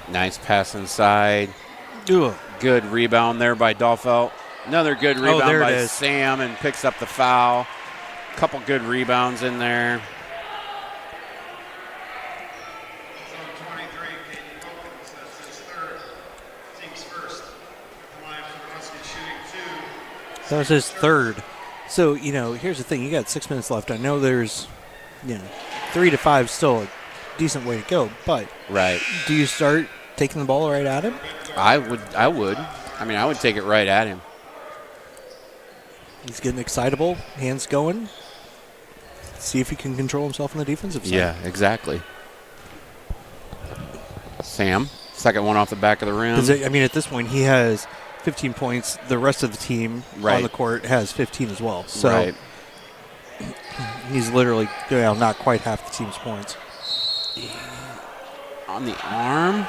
Nice pass inside. Ugh. Good rebound there by Dahlfeld. Another good rebound by is. Sam, and picks up the foul. Couple good rebounds in there. That was his third. So, here's the thing. You got 6 minutes left. I know there's, 3 to 5 still a decent way to go, but right. Do you start taking the ball right at him? I would. I mean, I would take it right at him. He's getting excitable. Hands going. See if he can control himself on the defensive side. Yeah, exactly. Sam, second one off the back of the rim. I mean, at this point, he has 15 points. The rest of the team on the court has 15 as well. So he's literally not quite half the team's points. On the arm.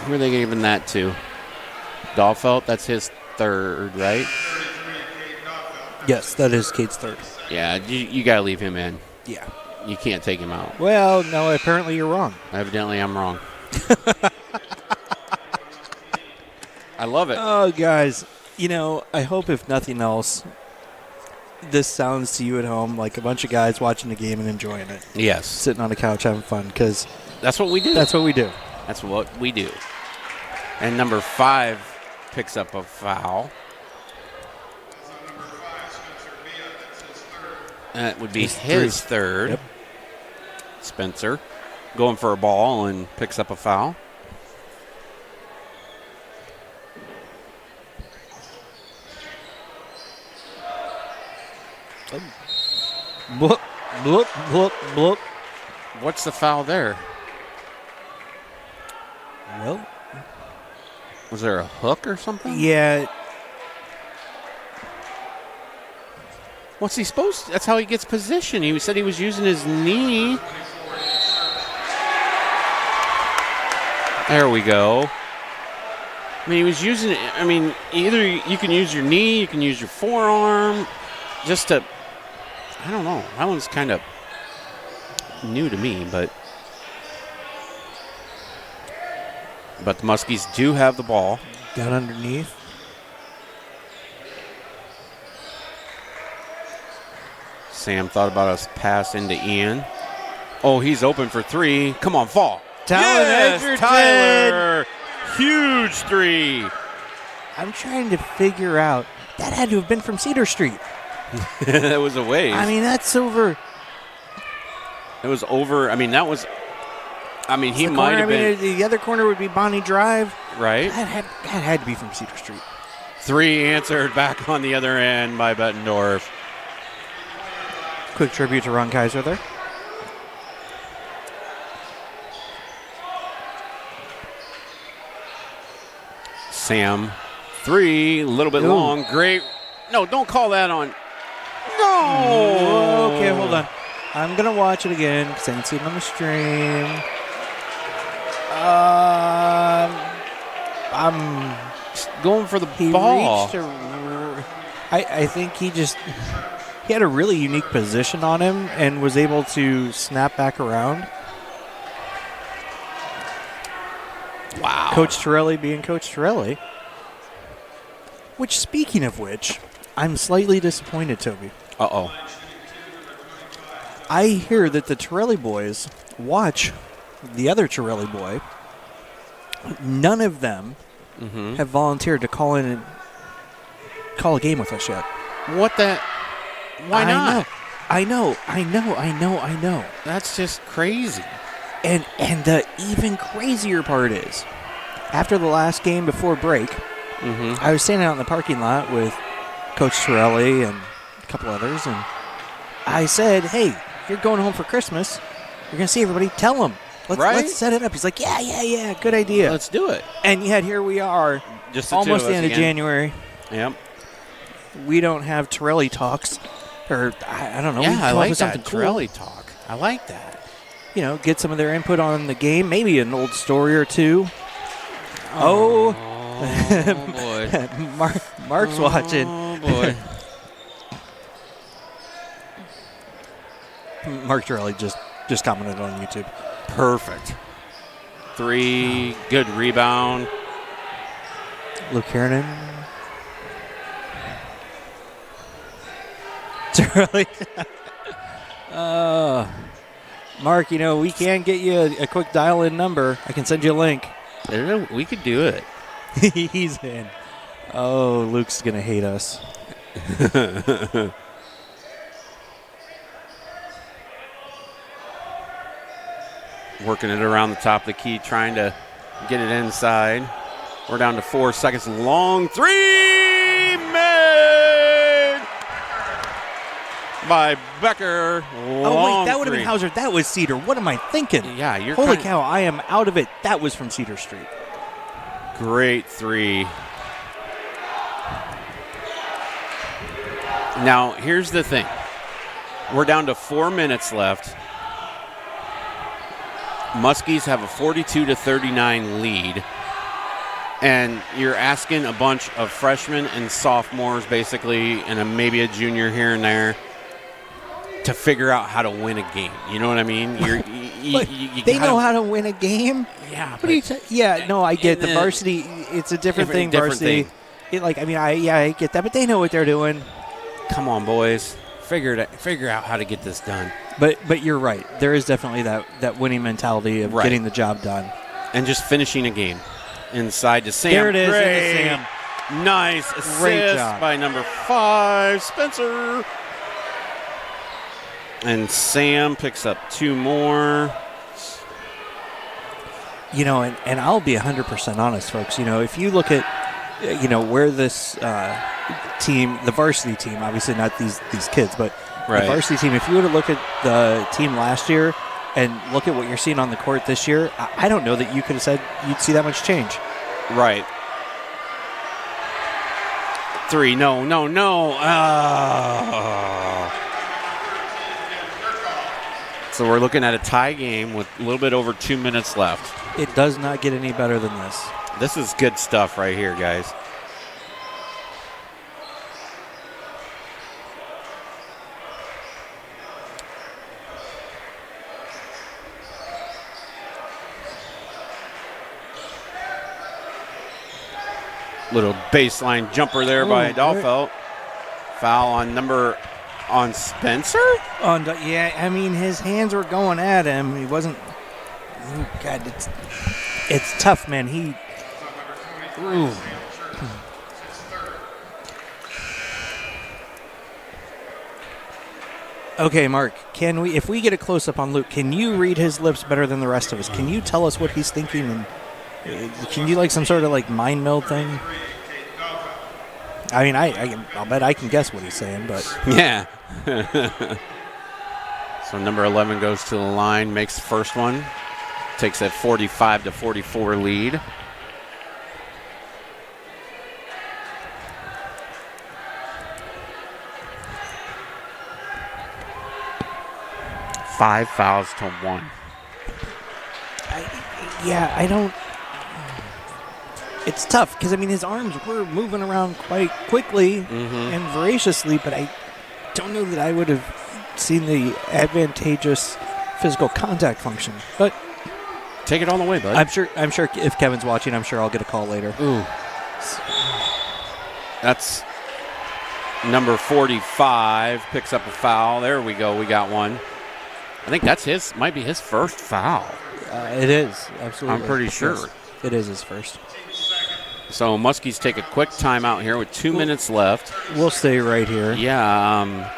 Who are they giving that to? Dahlfeld, that's his third, right? Yes, that is Kate's third. Yeah, you got to leave him in. Yeah. You can't take him out. Well, no, apparently you're wrong. Evidently I'm wrong. I love it. Oh, guys, I hope if nothing else, this sounds to you at home like a bunch of guys watching the game and enjoying it. Yes. Sitting on the couch having fun, because that's what we do. That's what we do. That's what we do. And number 5 picks up a foul. That would be his third. Yep. Spencer going for a ball and picks up a foul. Bloop, bloop, bloop, bloop. What's the foul there? Well, was there a hook or something? Yeah. What's he supposed to? That's how he gets position. He said he was using his knee. There we go. I mean, he was using it. I mean, either you can use your knee, you can use your forearm, just to. I don't know. That one's kind of new to me, but the Muskies do have the ball. Down underneath. Sam thought about a pass into Ian. Oh, he's open for 3. Come on, fall. Tyler. Huge 3. I'm trying to figure out. That had to have been from Cedar Street. That was a ways. I mean, that's over. It was over. I mean, that was. I mean, he might have been. The other corner would be Bonnie Drive. Right. That had to be from Cedar Street. 3 answered back on the other end by Bettendorf. Quick tribute to Ron Kaiser there. Sam, 3, a little bit long. Great. No, don't call that on. No. Okay, hold on. I'm going to watch it again because I didn't see it on the stream. I'm going for the ball. I think he had a really unique position on him and was able to snap back around. Wow. Coach Torelli being Coach Torelli. Which, speaking of which, I'm slightly disappointed, Toby. Uh-oh. I hear that the Torelli boys watch the other Torelli boy. None of them have volunteered to call in and call a game with us yet. What the? Why not? I know. That's just crazy. And the even crazier part is, after the last game before break, I was standing out in the parking lot with Coach Torelli and a couple others, and I said, hey, you're going home for Christmas. You're going to see everybody. Tell them. Let's set it up. He's like, yeah, good idea. Let's do it. And yet here we are, just almost the end of January. Yep. We don't have Torelli talks, or I don't know. Yeah, I like something that. cool. Torelli talk. I like that. You know, get some of their input on the game, maybe an old story or two. Oh boy. Mark's watching. Oh, boy. Mark Torelli just commented on YouTube. Perfect. 3, good rebound. Luke Kiernan. Torelli. Mark, you know, we can get you a quick dial-in number. I can send you a link. We could do it. He's in. Oh, Luke's going to hate us. Working it around the top of the key, trying to get it inside. We're down to 4 seconds. Long 3 made by Becker. Oh, wait, that would have been Hauser. That was Cedar. What am I thinking? Yeah, you're Holy cow, I am out of it. That was from Cedar Street. Great 3. Now, here's the thing. We're down to 4 minutes left. Muskies have a 42-39 lead. And you're asking a bunch of freshmen and sophomores, basically, and maybe a junior here and there, to figure out how to win a game. You know what I mean? They know how to win a game? Yeah. What are you yeah, no, I get the varsity. It's a different thing, varsity. I get that, but they know what they're doing. Come on, boys. Figure out how to get this done. But you're right. There is definitely that winning mentality of getting the job done. And just finishing a game. Inside to Sam. There it is. Great. Sam. Nice assist by number 5, Spencer. And Sam picks up 2 more. You know, and I'll be 100% honest, folks. You know, if you look at, you know, where this team, the varsity team, obviously not these kids, but the varsity team, if you were to look at the team last year and look at what you're seeing on the court this year, I don't know that you could have said you'd see that much change. Right. 3, no. So we're looking at a tie game with a little bit over 2 minutes left. It does not get any better than this. This is good stuff right here, guys. Little baseline jumper there by Dahlfeld. Foul on Spencer? Yeah, I mean, his hands were going at him. He wasn't. Oh, God, it's tough, man. Okay, Mark, if we get a close-up on Luke, can you read his lips better than the rest of us? Can you tell us what he's thinking? And can you, like, some sort of, like, mind meld thing? I mean, I'll bet I can guess what he's saying, but Yeah. So number 11 goes to the line, makes the first one, takes that 45-44 lead. Five fouls to 1. I don't. It's tough because, I mean, his arms were moving around quite quickly and voraciously, but I don't know that I would have seen the advantageous physical contact function. But take it all the way, bud. I'm sure if Kevin's watching, I'm sure I'll get a call later. Ooh. That's number 45, picks up a foul. There we go. We got one. I think that's might be his first foul. It is, absolutely. I'm pretty sure. Yes, it is his first. So Muskies take a quick timeout here with 2 minutes left. We'll stay right here. Yeah,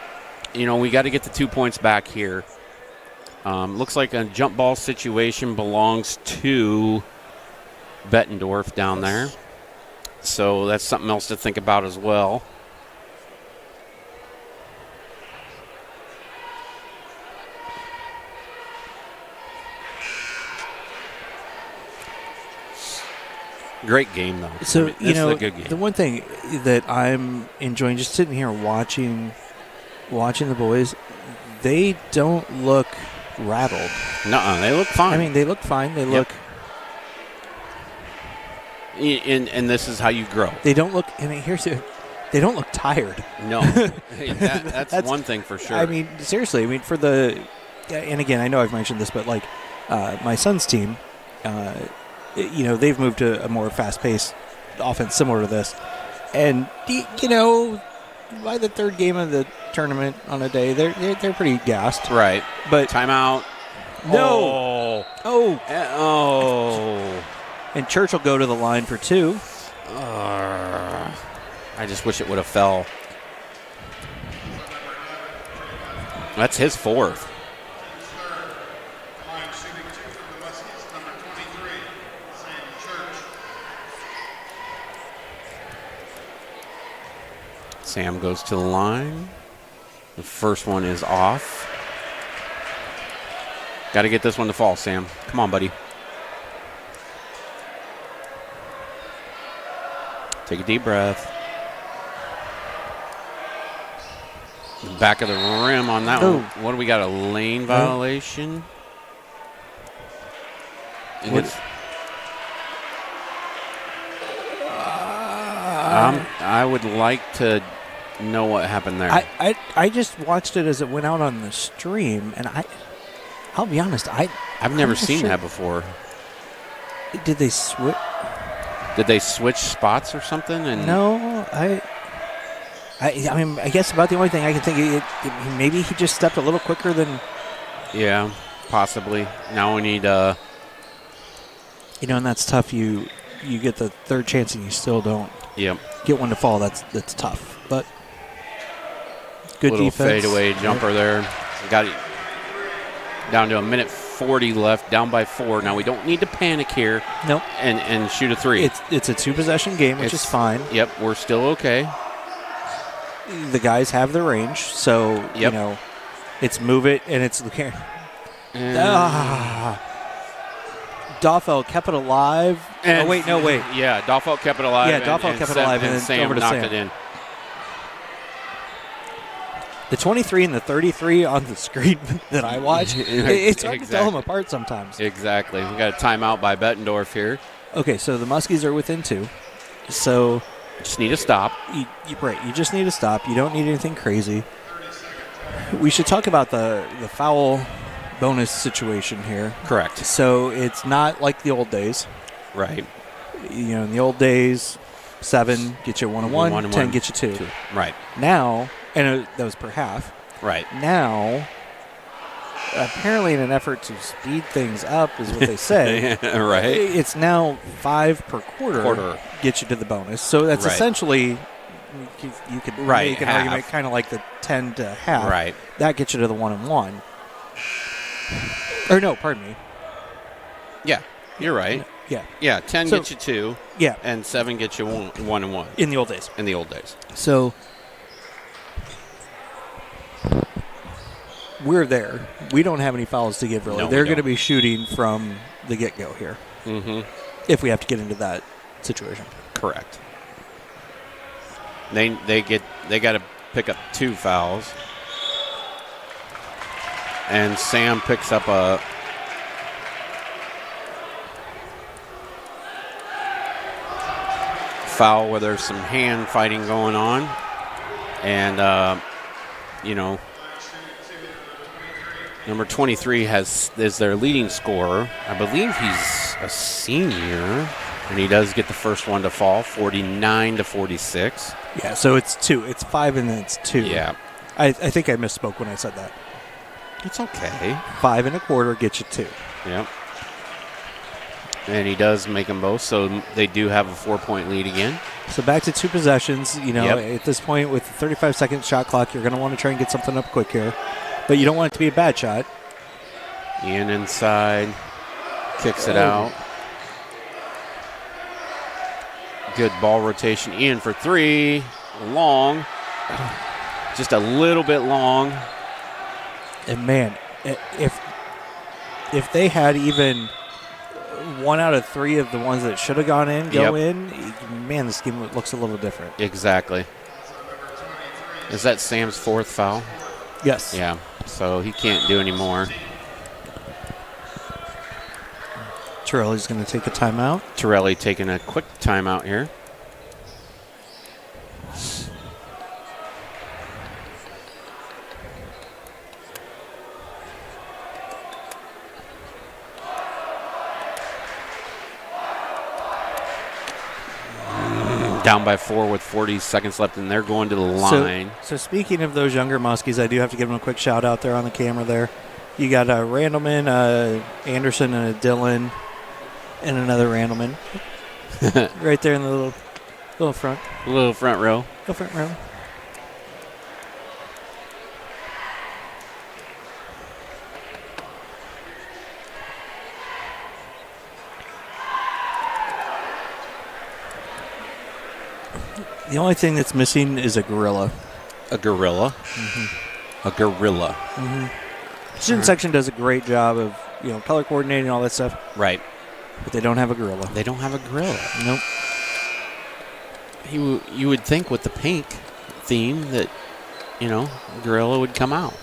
we got to get the 2 points back here. Looks like a jump ball situation belongs to Bettendorf down there. So that's something else to think about as well. Great game, though. So, this is a good game. The one thing that I'm enjoying, just sitting here watching the boys, they don't look rattled. Nuh-uh, they look fine. I mean, they look fine. They look... And this is how you grow. They don't look... I mean, they don't look tired. No. that's one thing for sure. I mean, seriously. I mean, for the... And again, I know I've mentioned this, but, like, my son's team... they've moved to a more fast-paced offense similar to this. And, by the third game of the tournament on a day, they're pretty gassed. Right. But timeout. No. Oh. And Church will go to the line for 2. I just wish it would have fell. That's his 4th. Sam goes to the line. The first one is off. Got to get this one to fall, Sam. Come on, buddy. Take a deep breath. Back of the rim on that one. What do we got? A lane violation? I would like to know what happened there. I just watched it as it went out on the stream, and I'll be honest, I've never seen that before. Did they switch? Did they switch spots or something? And no, I mean, I guess about the only thing I can think of, maybe he just stepped a little quicker than. Yeah, possibly. Now we need. And that's tough. You get the third chance and you still don't. Yep. Get one to fall. That's tough. But good little defense. Fadeaway jumper there. Got it down to a minute 40 left, down by 4. Now we don't need to panic here. Nope. And shoot a 3. It's a 2-possession game, which is fine. Yep, we're still okay. The guys have the range, so it's move it and it's Doffel kept it alive. And wait. Yeah, Doffel kept it alive. Yeah, Doffel kept it alive, and then Sam over to knocked Sam. it in. The 23 and the 33 on the screen that I watch, it's hard to tell them apart sometimes. Exactly. We got a timeout by Bettendorf here. Okay, so the Muskies are within 2. So just need to stop. You just need to stop. You don't need anything crazy. We should talk about the foul bonus situation here. Correct. So it's not like the old days. Right. In the old days, 7 get you 1-1, 10 get you 2. Right. Now, and that was per half. Right. Now, apparently in an effort to speed things up is what they say. Right. It's now 5 per quarter. Get you to the bonus. So that's essentially, you could make an argument kind of like the 10 to half. Right. That gets you to the 1-1. Or no, pardon me. Yeah, you're right. Yeah, 10 gets you 2. Yeah. And 7 gets you 1 and 1. In the old days. In the old days. So we're there. We don't have any fouls to give, really. No, They're we going to don't. be shooting from the get-go here. Mm-hmm. If we have to get into that situation. Correct. They got to pick up 2 fouls. And Sam picks up a foul where there's some hand fighting going on. And, number 23 is their leading scorer. I believe he's a senior, and he does get the first one to fall, 49-46. Yeah, so it's 2. It's 5 and then it's 2. Yeah. I think I misspoke when I said that. It's okay. 5 1/4 gets you 2. Yep. And he does make them both, so they do have a 4-point lead again. So back to 2 possessions. Yep. At this point with the 35-second shot clock, you're going to want to try and get something up quick here. But you don't want it to be a bad shot. Ian inside, kicks it out. Good ball rotation. Ian for 3, long. Just a little bit long. And man, if they had even 1 out of 3 of the ones that should have gone in go in, man, this game looks a little different. Exactly. Is that Sam's 4th foul? Yes. Yeah, so he can't do any more. Torelli's going to take a timeout. Torelli taking a quick timeout here. Down by 4 with 40 seconds left, and they're going to the line. So speaking of those younger Muskies, I do have to give them a quick shout out there on the camera there. You got a Randleman, Anderson, and a Dillon, and another Randleman. Right there in the little front. Little front row. Little front row. The only thing that's missing is a gorilla. A gorilla? Mm-hmm. A gorilla. Mm-hmm. Student section does a great job of, color coordinating and all that stuff. Right. But they don't have a gorilla. They don't have a gorilla. Nope. You would think with the pink theme that, gorilla would come out.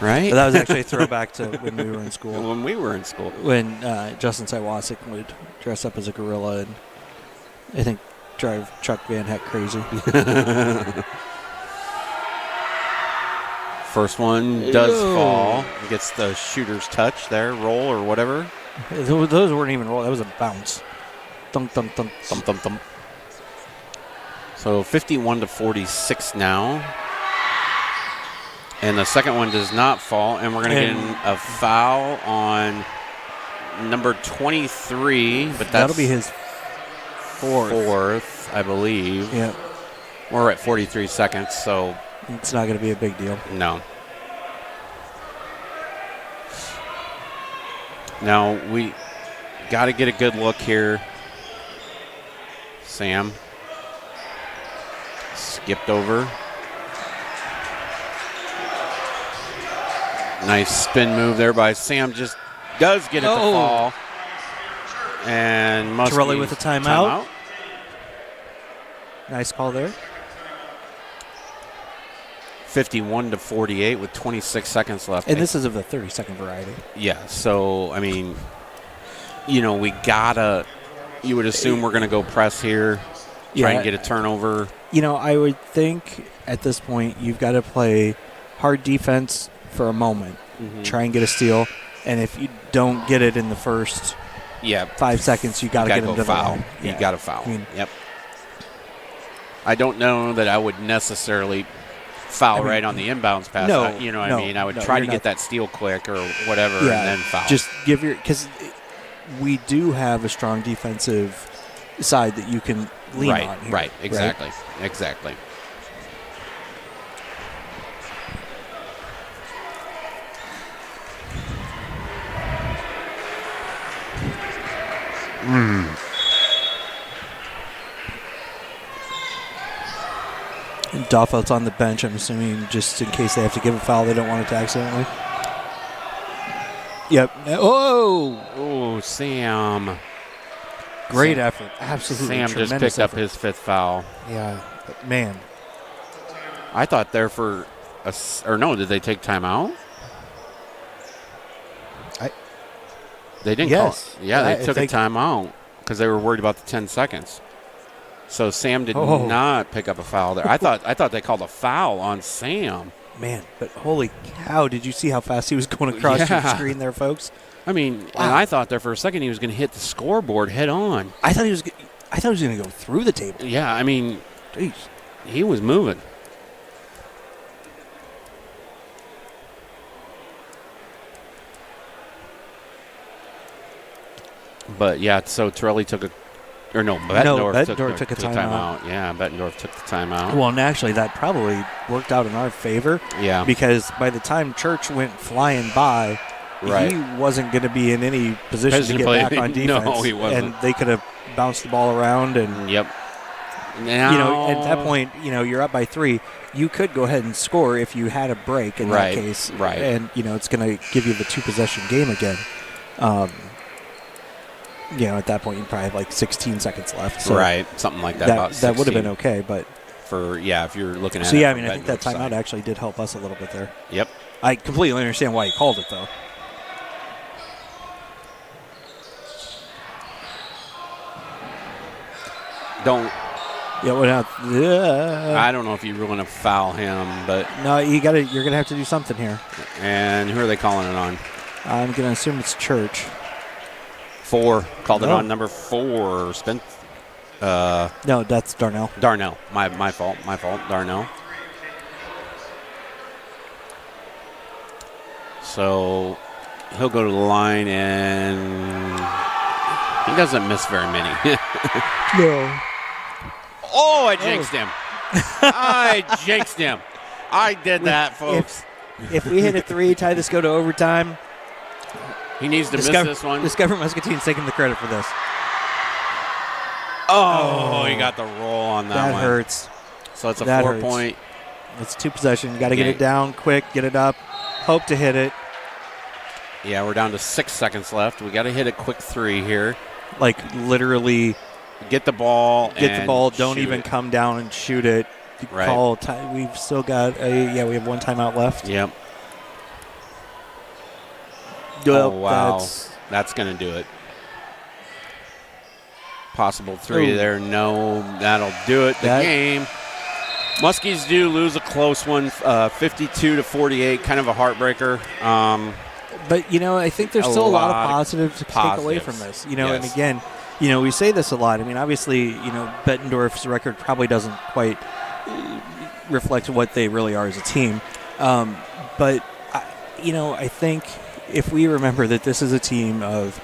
Right? But that was actually a throwback to when we were in school. When we were in school. When Justin Siwasik would dress up as a gorilla and I think drive Chuck Van Heck crazy. First one does fall. Gets the shooter's touch there, roll or whatever. Those weren't even roll. That was a bounce. Thump, thump, thump. Thump, thump, thump. So 51-46 now. And the second one does not fall. And we're going to get a foul on number 23. But that'll be his fourth, I believe. Yeah. We're at 43 seconds, so it's not going to be a big deal. No. Now we got to get a good look here. Sam skipped over. Nice spin move there by Sam. Just does get it to fall. And Muskie Torelli with a timeout. Nice call there. 51-48 with 26 seconds left. And this is of the 30-second variety. Yeah, so, I mean, we gotta, you would assume we're going to go press here, try and get a turnover. I would think at this point you've got to play hard defense for a moment, try and get a steal, and if you don't get it in the first 5 seconds, you got to get them to the line. You got to foul. Yep. I don't know that I would necessarily foul right on the inbounds pass. No, I mean? I would try to get that steal quick or whatever and then foul. Just give because we do have a strong defensive side that you can lean on here, Right, exactly. Exactly. And Doffelt's on the bench, I'm assuming, just in case they have to give a foul, they don't want it to accidentally. Yep. Oh, Sam. Great effort. Absolutely Sam just picked up his 5th foul. Yeah. Man. I thought there for did they take timeout? They didn't call it. Yeah, they took a timeout because they were worried about the 10 seconds. So Sam did not pick up a foul there. I thought they called a foul on Sam. Man, but holy cow, did you see how fast he was going across your screen there, folks? I mean, and I thought there for a second he was going to hit the scoreboard head on. I thought he was going to go through the table. Yeah, I mean, jeez. He was moving. But yeah, so Torelli took Bettendorf took a timeout. Yeah, Bettendorf took the timeout. Well, and actually that probably worked out in our favor. Yeah. Because by the time Church went flying by, he wasn't going to be in any position to get back on defense. No, he wasn't. And they could have bounced the ball around. And yep. Now, at that point, you're up by 3. You could go ahead and score if you had a break in that case. Right. And, it's going to give you the 2-possession game again. At that point, you probably have like 16 seconds left. So something like that. That would have been okay, but if you're looking at it. So I think that timeout actually did help us a little bit there. Yep. I completely understand why he called it, though. Don't. Yeah, I don't know if you really want to foul him, but no, you're gonna have to do something here. And who are they calling it on? I'm gonna assume it's Church. 4 called it on number 4. Spent. No, that's Darnell. Darnell, my fault. Darnell. So he'll go to the line, and he doesn't miss very many. No. Oh, I jinxed him. I jinxed him. I did that, folks. If we hit a 3, tie this, go to overtime. He needs to miss this one. Discover Muscatine's taking the credit for this. Oh, he got the roll on that one. That hurts. So it's a 4-point. It's 2 possession. You got to get it down quick, get it up, hope to hit it. Yeah, we're down to 6 seconds left. We got to hit a quick 3 here. Like literally, get the ball. Don't even come down and shoot it. Call. We've still got we have 1 timeout left. Yep. Well, wow. That's going to do it. Possible 3 there. No, that'll do it. The game. Muskies do lose a close one, 52-48, kind of a heartbreaker. But, I think there's still a lot of positives to take away from this. And again, we say this a lot. I mean, obviously, Bettendorf's record probably doesn't quite reflect what they really are as a team. But, I think if we remember that this is a team of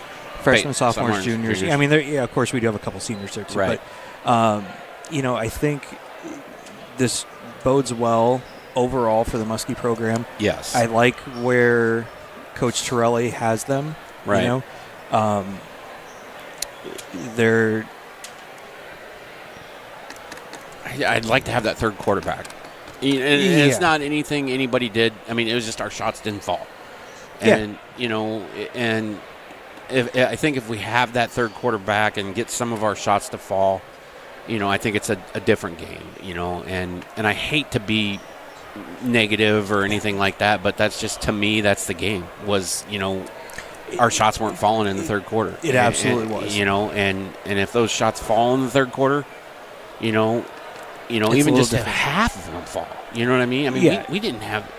freshmen, sophomores, juniors. I mean, of course, we do have a couple seniors there, too. Right. But, I think this bodes well overall for the Muskie program. Yes. I like where Coach Torelli has them. Right. I'd like to have that third quarterback. And it's not anything anybody did. I mean, it was just our shots didn't fall. And, and I think if we have that third quarterback and get some of our shots to fall, I think it's a different game, and I hate to be negative or anything like that, but that's just, to me, that's the game was, our shots weren't falling in the third quarter. It absolutely was. And if those shots fall in the third quarter, even just if half of them fall, you know what I mean? I mean, we didn't have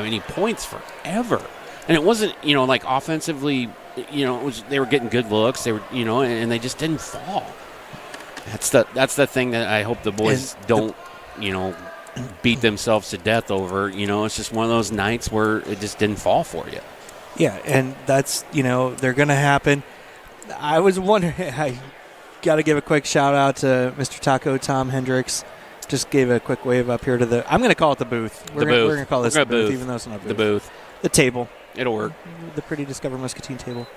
any points forever. And it wasn't, like offensively, it was, they were getting good looks. They were, and they just didn't fall. That's the thing that I hope the boys don't, beat themselves to death over. It's just one of those nights where it just didn't fall for you. Yeah, and that's, they're going to happen. I was wondering, I got to give a quick shout out to Mr. Taco Tom Hendricks. Just gave a quick wave up here to the, I'm going to call it the booth. We're going to call this the booth, even though it's not a booth. The booth. The table. It'll work. The pretty Discover Muscatine table.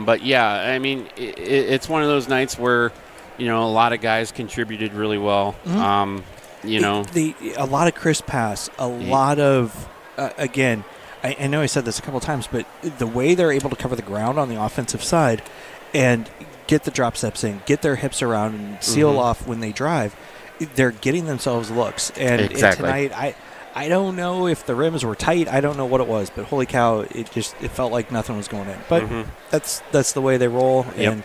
But yeah, I mean, it's one of those nights where, a lot of guys contributed really well. Mm-hmm. A lot of crisp pass, a lot of, again, I know I said this a couple of times, but the way they're able to cover the ground on the offensive side and get the drop steps in, get their hips around and seal off when they drive, they're getting themselves looks. And tonight, I don't know if the rims were tight. I don't know what it was, but holy cow, it felt like nothing was going in. But that's the way they roll. Yep. And,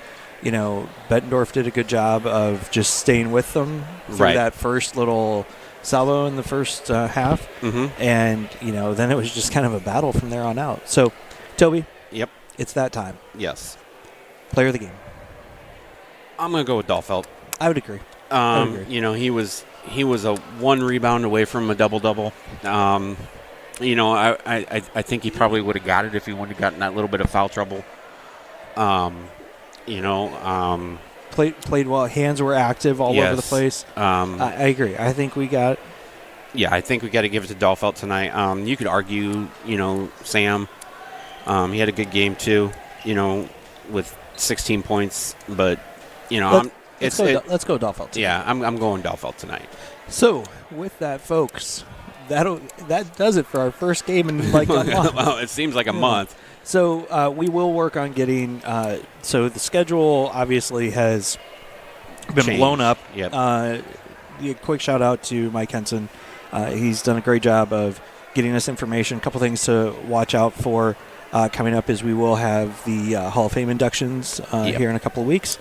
Bettendorf did a good job of just staying with them through that first little salvo in the first half. And, then it was just kind of a battle from there on out. So, Toby. Yep. It's that time. Yes. Player of the game. I'm going to go with Dahlfeld. I would agree. He was a 1 rebound away from a double-double. I think he probably would have got it if he wouldn't have gotten that little bit of foul trouble. Played well. Hands were active all over the place. I agree. I think we got. Yeah, I think we got to give it to Dahlfeld tonight. You could argue, Sam. He had a good game too. With 16 points, but let's go Dahlfeld. Yeah, I'm going Dahlfeld tonight. So with that, folks, that does it for our first game in like a month. Well, it seems like a month. So we will work on getting. So the schedule obviously has been blown up. Yep. A quick shout out to Mike Henson. He's done a great job of getting us information. A couple things to watch out for coming up is we will have the Hall of Fame inductions here in a couple of weeks.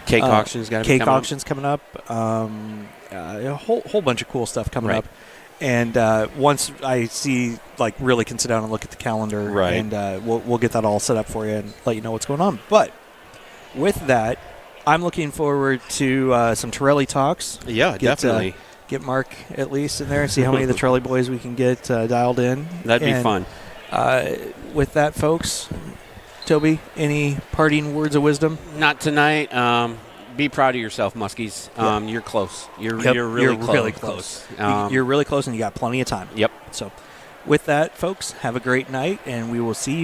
Cake auctions got cake auctions coming up. A whole bunch of cool stuff coming up. And once I see, really can sit down and look at the calendar, and we'll get that all set up for you and let you know what's going on. But with that, I'm looking forward to some Torelli talks. Yeah, definitely. Get Mark at least in there and see how many of the Torelli boys we can get dialed in. That'd be fun. With that, folks, Toby, any parting words of wisdom? Not tonight. Be proud of yourself, Muskies. You're close. You're really close. You're really close, and you got plenty of time. Yep. So with that, folks, have a great night, and we will see you